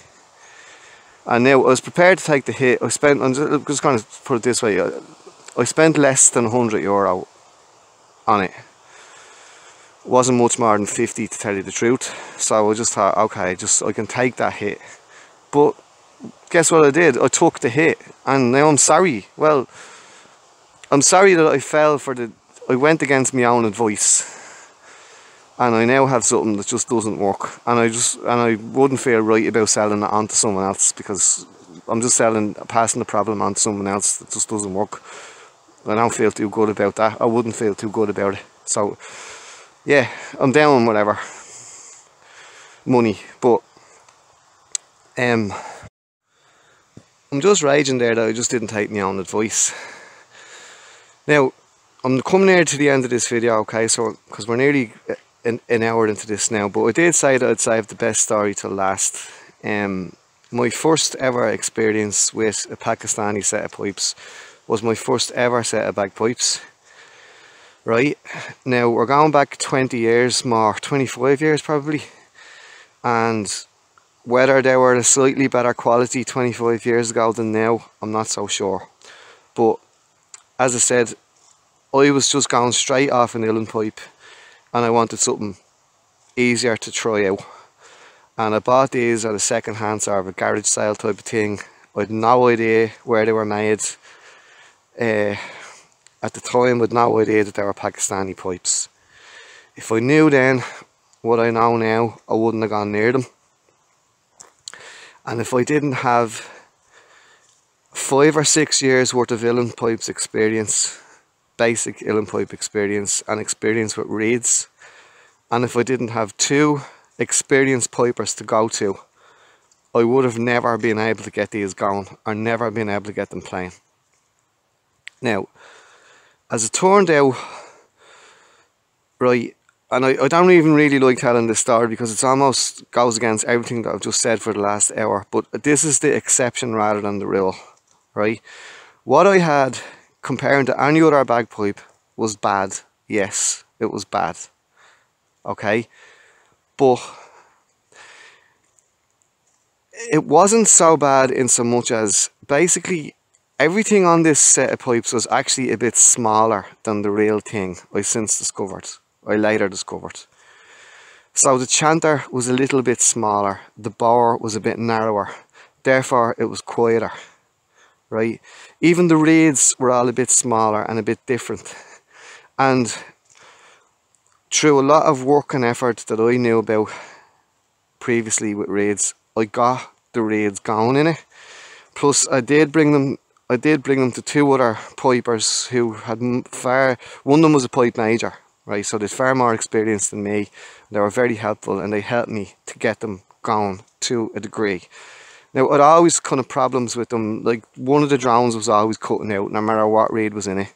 And now I was prepared to take the hit. I'm just going to put it this way, I spent less than €100 on it. It wasn't much more than 50 to tell you the truth. So I just thought, okay, I can take that hit. But guess what I did? I took the hit, and now I'm sorry. Well, I'm sorry that I went against my own advice. And I now have something that just doesn't work. And I wouldn't feel right about selling it on to someone else, because I'm just passing the problem on to someone else that just doesn't work. I don't feel too good about that. I wouldn't feel too good about it. So, yeah, I'm down on whatever money. But, I'm just raging there that I just didn't take my own advice. Now, I'm coming near to the end of this video, okay, so, because we're nearly an hour into this now, but I did say that I'd save the best story till last. My first ever experience with a Pakistani set of pipes was my first ever set of bagpipes. Right, now we're going back 20 years more, 25 years probably, and whether they were a slightly better quality 25 years ago than now, I'm not so sure. But as I said, I was just going straight off an Uilleann pipe, and I wanted something easier to try out. And I bought these at a second-hand sort of a garage sale type of thing. I had no idea where they were made. At the time, I had no idea that they were Pakistani pipes. If I knew then what I know now, I wouldn't have gone near them. And if I didn't have 5 or 6 years worth of Uilleann pipes experience, basic Uilleann pipe experience and experience with reeds, and if I didn't have 2 experienced pipers to go to, I would have never been able to get these going, or never been able to get them playing. Now, as it turned out, right, and I don't even really like telling this story because it's almost goes against everything that I've just said for the last hour, but this is the exception rather than the rule, right? What I had comparing to any other bagpipe was bad. Yes, it was bad. Okay? But it wasn't so bad in so much as basically everything on this set of pipes was actually a bit smaller than the real thing I later discovered. So the chanter was a little bit smaller, the bore was a bit narrower, therefore it was quieter, right? Even the reeds were all a bit smaller and a bit different. And through a lot of work and effort that I knew about previously with reeds, I got the reeds going in it. Plus I did bring them to two other pipers who had one of them was a pipe major, right? So they're far more experienced than me. They were very helpful and they helped me to get them going to a degree. Now I'd always kind of problems with them, like one of the drones was always cutting out no matter what reed was in it.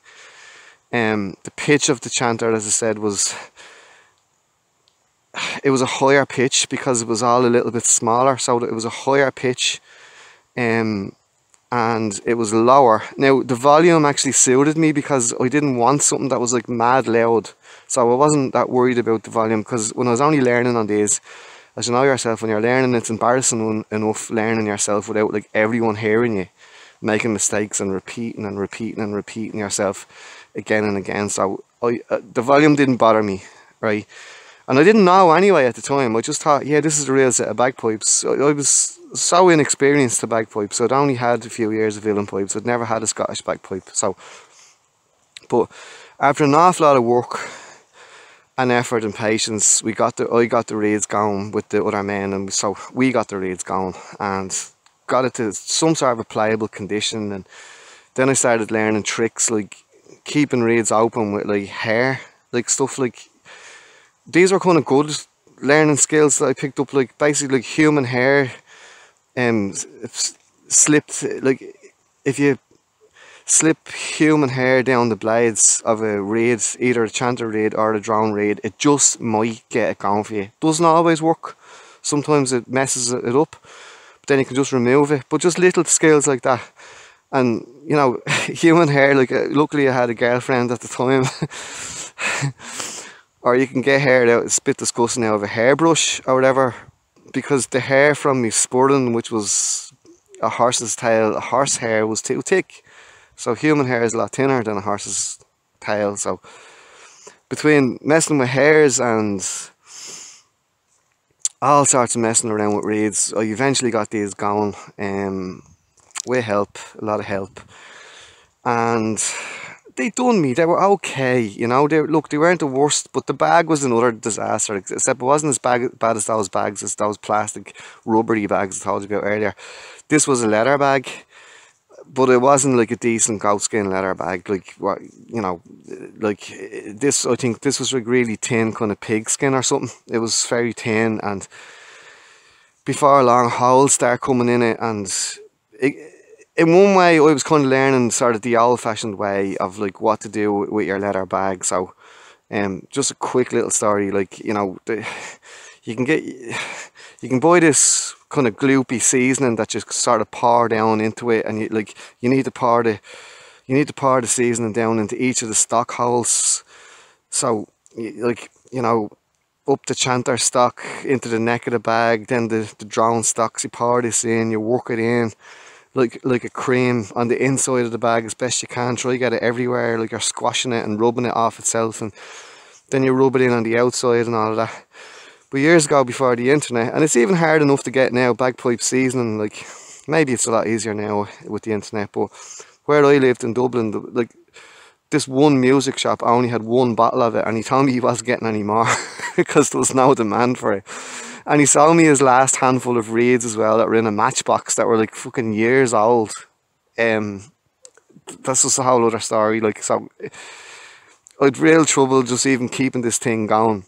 The pitch of the chanter, as I said, it was a higher pitch because it was all a little bit smaller, so it was a higher pitch, and it was lower. Now the volume actually suited me because I didn't want something that was like mad loud, so I wasn't that worried about the volume, because when I was only learning on these, as you know yourself, when you're learning, it's embarrassing enough learning yourself without like everyone hearing you making mistakes and repeating and repeating and repeating yourself again and again. So the volume didn't bother me, right? And I didn't know anyway at the time. I just thought, yeah, this is the real set of bagpipes. I was so inexperienced to bagpipes. I'd only had a few years of Uilleann pipes. I'd never had a Scottish bagpipe. But after an awful lot of work and effort and patience, I got the reeds going with the other men, and so we got the reeds going and got it to some sort of a playable condition. And then I started learning tricks like keeping reeds open with like hair, like stuff like. These were kind of good learning skills that I picked up, like basically like human hair, slipped, like if you slip human hair down the blades of a reed, either a chanter reed or a drone reed, it just might get it going for you. Doesn't always work. Sometimes it messes it up, but then you can just remove it. But just little skills like that. And you know, human hair, like luckily I had a girlfriend at the time. Or you can get hair out, it's a bit disgusting now, of a hairbrush or whatever, because the hair from me spurling, which was a horse's tail, a horse hair was too thick. So human hair is a lot thinner than a horse's tail. So between messing with hairs and all sorts of messing around with reeds, I eventually got these going with help, a lot of help. And they done me, they were okay, you know, they weren't the worst, but the bag was another disaster, except it wasn't as bad as those bags, as those plastic rubbery bags I told you about earlier. This was a leather bag, but it wasn't like a decent goatskin leather bag, like what, you know, like this. I think this was like really thin, kind of pigskin or something. It was very thin, and before long holes start coming in it, and in one way I was kind of learning sort of the old-fashioned way of like what to do with your leather bag. So just a quick little story, like, you know, you can buy this kind of gloopy seasoning that you sort of pour down into it, and you need to pour the seasoning down into each of the stock holes. So like, you know, up the chanter stock into the neck of the bag, then the drone stocks, you pour this in, you work it in like a cream on the inside of the bag as best you can. Try to get it everywhere, like you're squashing it and rubbing it off itself, and then you rub it in on the outside and all of that. But years ago, before the internet, and it's even hard enough to get now, bagpipe seasoning, like maybe it's a lot easier now with the internet, but where I lived in Dublin, like this one music shop only had one bottle of it, and he told me he wasn't getting any more because there was no demand for it. And he sold me his last handful of reeds as well that were in a matchbox that were like fucking years old. That's just a whole other story. Like, so I had real trouble just even keeping this thing going.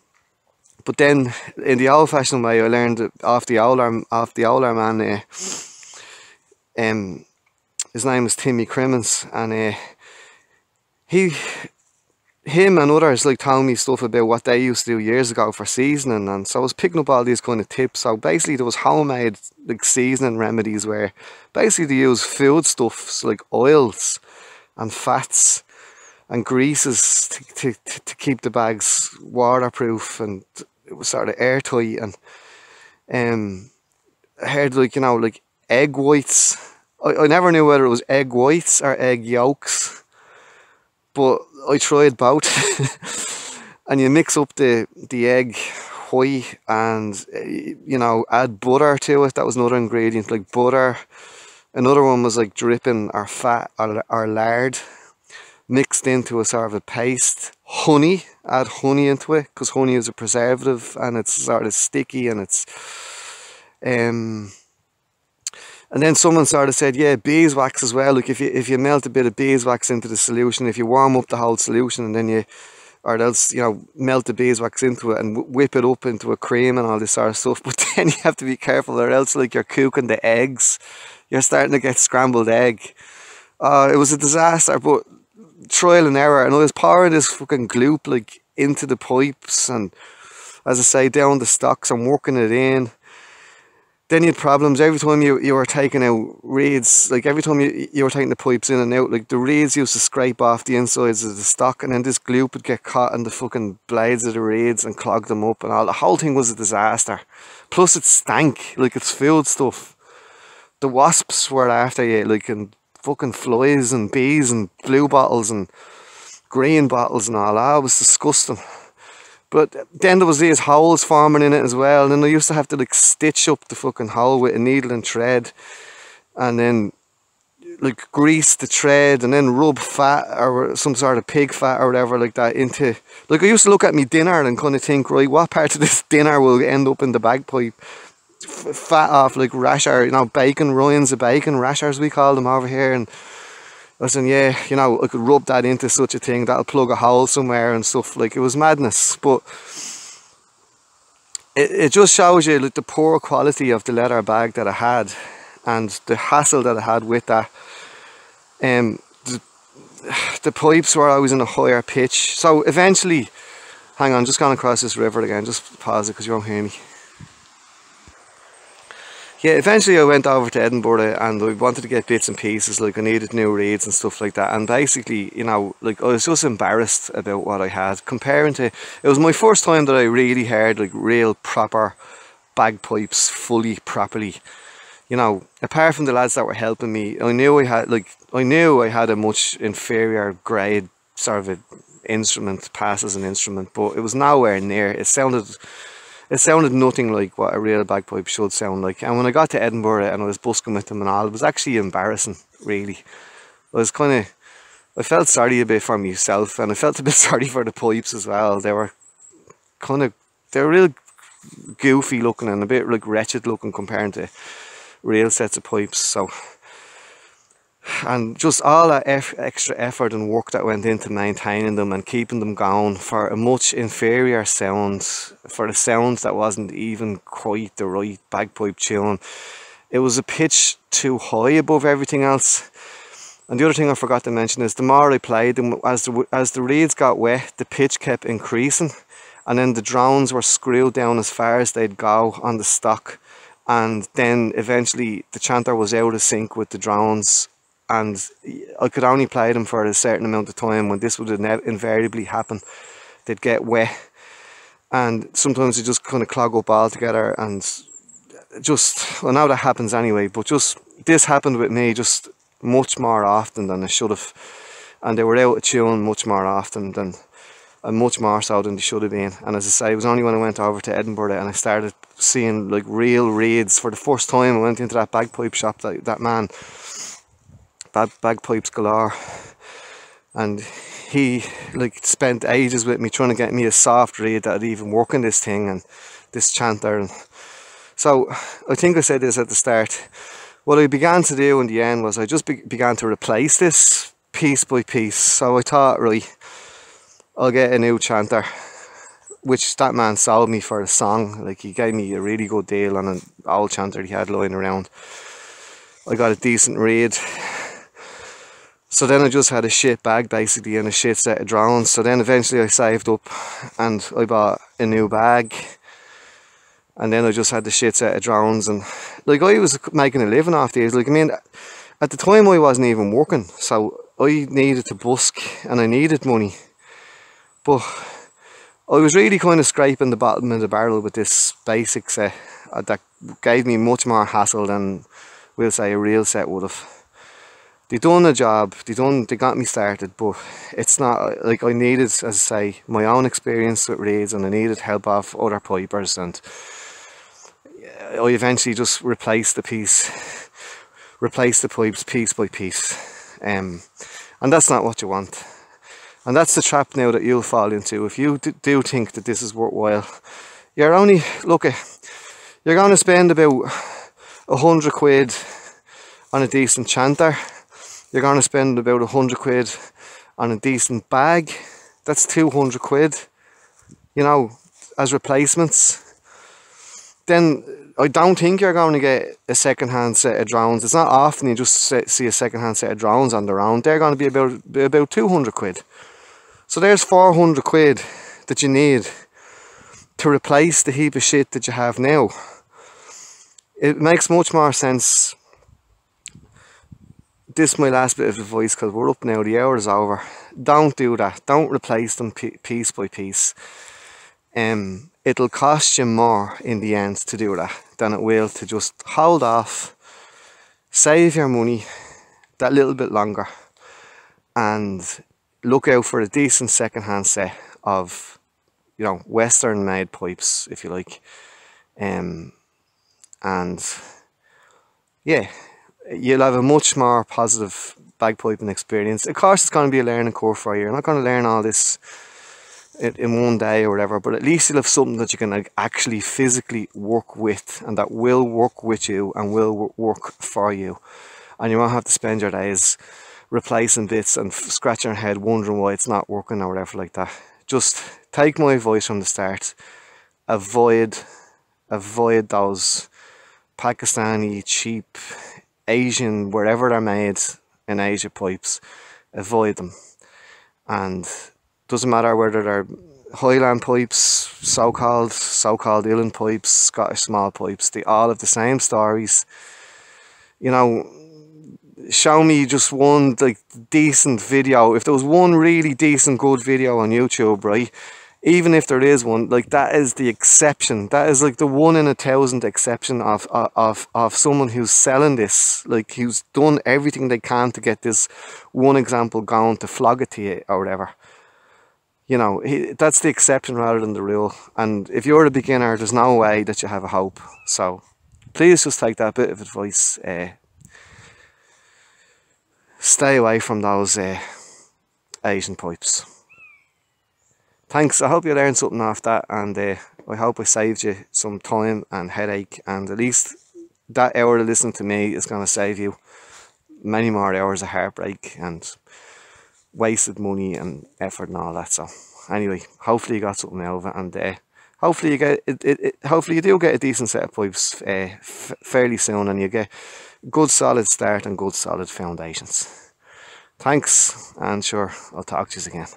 But then in the old-fashioned way, I learned it off the older man. His name is Timmy Crimmins, and him and others like told me stuff about what they used to do years ago for seasoning, and so I was picking up all these kind of tips. So basically there was homemade like seasoning remedies where basically they use food stuffs like oils and fats and greases to keep the bags waterproof and it was sort of airtight. And I heard like, you know, like egg whites. I never knew whether it was egg whites or egg yolks, but I tried both. And you mix up the egg white and you know, add butter to it. That was another ingredient, like butter. Another one was like dripping or fat or lard mixed into a sort of a paste. Honey, add honey into it because honey is a preservative and it's sort of sticky and it's and then someone sort of said, yeah, beeswax as well. Like if you melt a bit of beeswax into the solution, if you warm up the whole solution and then you, or else, you know, melt the beeswax into it and whip it up into a cream and all this sort of stuff. But then you have to be careful or else like you're cooking the eggs. You're starting to get scrambled egg. It was a disaster, but trial and error. And I was pouring this fucking gloop like into the pipes and, as I say, down the stocks and working it in. Then you had problems every time you were taking out reeds, like every time you were taking the pipes in and out, like the reeds used to scrape off the insides of the stock and then this gloop would get caught in the fucking blades of the reeds and clog them up and all. The whole thing was a disaster. Plus it stank, like it's food stuff. The wasps were after you, like, and fucking flies and bees and blue bottles and green bottles and all. It was disgusting. But then there was these holes forming in it as well, and then I used to have to like stitch up the fucking hole with a needle and thread and then like grease the thread and then rub fat or some sort of pig fat or whatever like that into, like I used to look at me dinner and kind of think, right, what part of this dinner will end up in the bagpipe? Fat off like rasher, you know, bacon, rinds of bacon, rashers we call them over here. And I was saying, yeah, you know, I could rub that into such a thing, that'll plug a hole somewhere and stuff. Like, it was madness. But it just shows you like the poor quality of the leather bag that I had and the hassle that I had with that. The pipes were always in a higher pitch. So eventually, hang on, just going across this river again, just pause it because you won't hear me. Yeah, eventually I went over to Edinburgh and I wanted to get bits and pieces, like I needed new reeds and stuff like that. And basically, you know, like I was just embarrassed about what I had. Comparing to, it was my first time that I really heard like real proper bagpipes fully, properly. You know, apart from the lads that were helping me, I knew I had a much inferior grade sort of an instrument, pass as an instrument, but it was nowhere near. It sounded nothing like what a real bagpipe should sound like. And when I got to Edinburgh and I was busking with them and all, it was actually embarrassing, really. I felt sorry a bit for myself and I felt a bit sorry for the pipes as well. They were real goofy looking and a bit like wretched looking compared to real sets of pipes. So, and just all that extra effort and work that went into maintaining them and keeping them going for a much inferior sound, for the sound that wasn't even quite the right bagpipe tune. It was a pitch too high above everything else. And the other thing I forgot to mention is the more I played them, as the reeds got wet, the pitch kept increasing and then the drones were screwed down as far as they'd go on the stock, and then eventually the chanter was out of sync with the drones. And I could only play them for a certain amount of time when this would invariably happen. They'd get wet and sometimes they just kind of clog up altogether and just, well, now that happens anyway, but just this happened with me just much more often than it should have. And they were out of tune much more often than, and much more so than they should have been. And as I say, it was only when I went over to Edinburgh and I started seeing like real reeds for the first time. I went into that bagpipe shop, that man, Bagpipes galore, and he like spent ages with me trying to get me a soft reed that'd even work in this thing and this chanter. And so I think I said this at the start, what I began to do in the end was I just began to replace this piece by piece. So I thought, right, I'll get a new chanter, which that man sold me for a song. Like, he gave me a really good deal on an old chanter he had lying around. I got a decent reed. So then I just had a shit bag basically and a shit set of drones. So then eventually I saved up and I bought a new bag, and then I just had the shit set of drones, and like I was making a living off these. Like, I mean, at the time I wasn't even working, so I needed to busk and I needed money, but I was really kind of scraping the bottom of the barrel with this basic set that gave me much more hassle than, we'll say, a real set would have. They done a job, they got me started, but it's not like I needed, as I say, my own experience with reeds, and I needed help off other pipers, and I eventually just replaced the pipes piece by piece, and that's not what you want. And that's the trap now that you'll fall into if you do think that this is worthwhile. You're only, look, you're going to spend about 100 quid on a decent chanter. You're going to spend about 100 quid on a decent bag. That's 200 quid, you know, as replacements. Then I don't think you're going to get a second-hand set of drones. It's not often you just see a second-hand set of drones on their own. They're going to be about 200 quid. So there's 400 quid that you need to replace the heap of shit that you have now. It makes much more sense. This is my last bit of advice, because we're up now, the hour is over. Don't do that. Don't replace them piece by piece. It'll cost you more in the end to do that than it will to just hold off, save your money that little bit longer, and look out for a decent second-hand set of, you know, Western made pipes, if you like. And yeah, you'll have a much more positive bagpiping experience. Of course, it's going to be a learning curve for you. You're not going to learn all this in one day or whatever, but at least you'll have something that you can, like, actually physically work with, and that will work with you and will work for you. And you won't have to spend your days replacing bits and scratching your head wondering why it's not working or whatever like that. Just take my advice from the start. Avoid those Pakistani cheap Asian, wherever they're made in Asia, pipes. Avoid them. And doesn't matter whether they're Highland pipes, so-called Uilleann pipes, Scottish small pipes, they all have the same stories. You know, show me just one, like, decent video. If there was one really decent good video on YouTube, right, even if there is one, like, that is the exception. That is like the 1 in 1,000 exception of someone who's selling this, like, who's done everything they can to get this one example going, to flog it to you or whatever. You know, that's the exception rather than the rule. And if you're a beginner, there's no way that you have a hope. So please just take that bit of advice. Stay away from those Asian pipes. Thanks. I hope you learned something off that, and I hope I saved you some time and headache, and at least that hour of listening to me is going to save you many more hours of heartbreak and wasted money and effort and all that. So anyway, hopefully you got something out of it, and hopefully you get hopefully you do get a decent set of pipes fairly soon, and you get good solid start and good solid foundations. Thanks, and sure, I'll talk to you again.